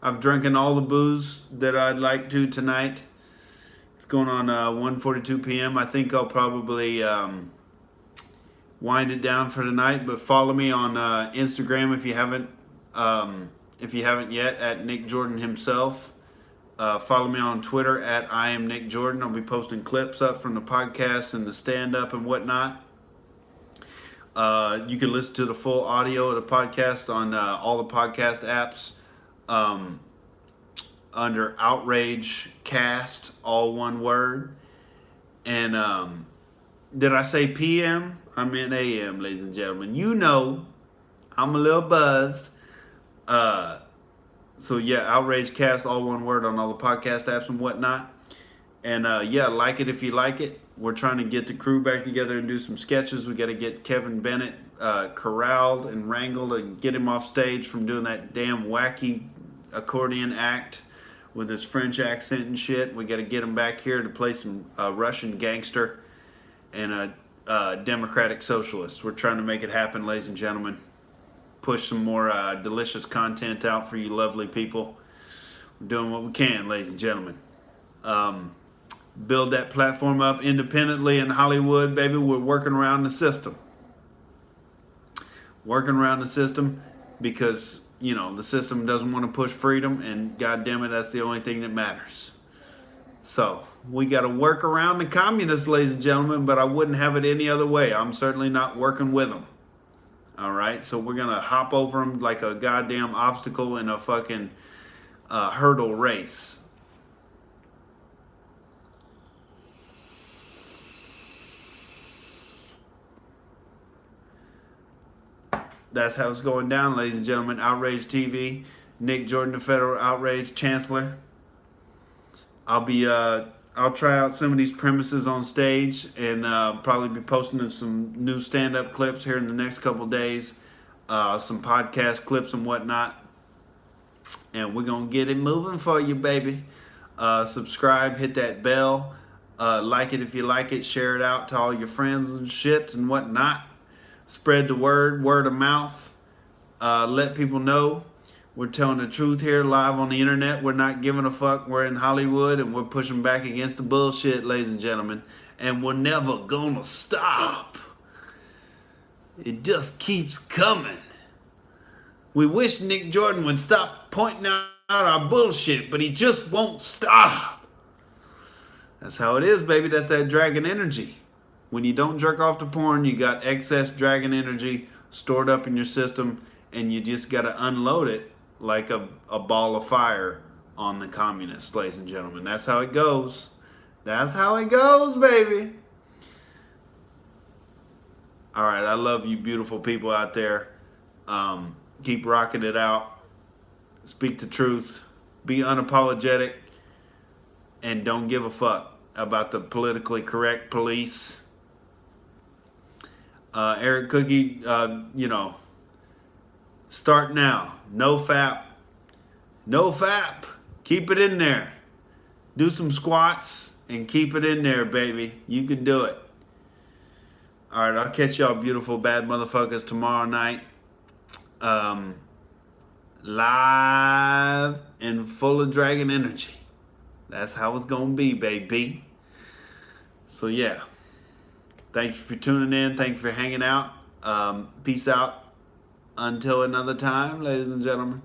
I've drinking all the booze that I'd like to tonight. It's going on 1:42 p.m. I think I'll probably wind it down for tonight. But follow me on Instagram if you haven't yet, at Nick Jordan himself. Follow me on Twitter at I am Nick Jordan. I'll be posting clips up from the podcast and the stand-up and whatnot. You can listen to the full audio of the podcast on all the podcast apps under Outrage Cast, all one word. And did I say PM? I meant AM, ladies and gentlemen. I'm a little buzzed. So yeah, Outrage Cast, all one word on all the podcast apps and whatnot. And like it if you like it. We're trying to get the crew back together and do some sketches. We got to get Kevin Bennett corralled and wrangled and get him off stage from doing that damn wacky accordion act with his French accent and shit. We got to get him back here to play some Russian gangster and a democratic socialist. We're trying to make it happen, ladies and gentlemen. Push some more delicious content out for you lovely people. We're doing what we can, ladies and gentlemen. Build that platform up independently in Hollywood, baby. We're working around the system. working around the system because, you know, the system doesn't want to push freedom, and God damn it, that's the only thing that matters. So we got to work around the communists, ladies and gentlemen, but I wouldn't have it any other way. I'm certainly not working with them. All right, so we're gonna hop over them like a goddamn obstacle in a fucking hurdle race. That's how it's going down, ladies and gentlemen. Outrage TV, Nick Jordan, the federal outrage chancellor. I'll try out some of these premises on stage and probably be posting some new stand-up clips here in the next couple days, some podcast clips and whatnot, and we're gonna get it moving for you, baby. Subscribe, hit that bell, like it if you like it, share it out to all your friends and shit and whatnot. Spread the word, word of mouth. Let people know we're telling the truth here live on the internet. We're not giving a fuck. We're in Hollywood and we're pushing back against the bullshit, ladies and gentlemen. And we're never gonna stop. It just keeps coming. We wish Nick Jordan would stop pointing out our bullshit, but he just won't stop. That's how it is, baby. That's that dragon energy. When you don't jerk off to porn, you got excess dragon energy stored up in your system, and you just got to unload it like a ball of fire on the communists, ladies and gentlemen. That's how it goes. That's how it goes, baby. All right, I love you beautiful people out there. Keep rocking it out. Speak the truth. Be unapologetic. And don't give a fuck about the politically correct police. Eric Cookie, start now. No fap. No fap. Keep it in there. Do some squats and keep it in there, baby. You can do it. All right, I'll catch y'all beautiful bad motherfuckers tomorrow night. Live and full of dragon energy. That's how it's gonna be, baby. So yeah. Thanks for tuning in. Thanks for hanging out. Peace out. Until another time, ladies and gentlemen.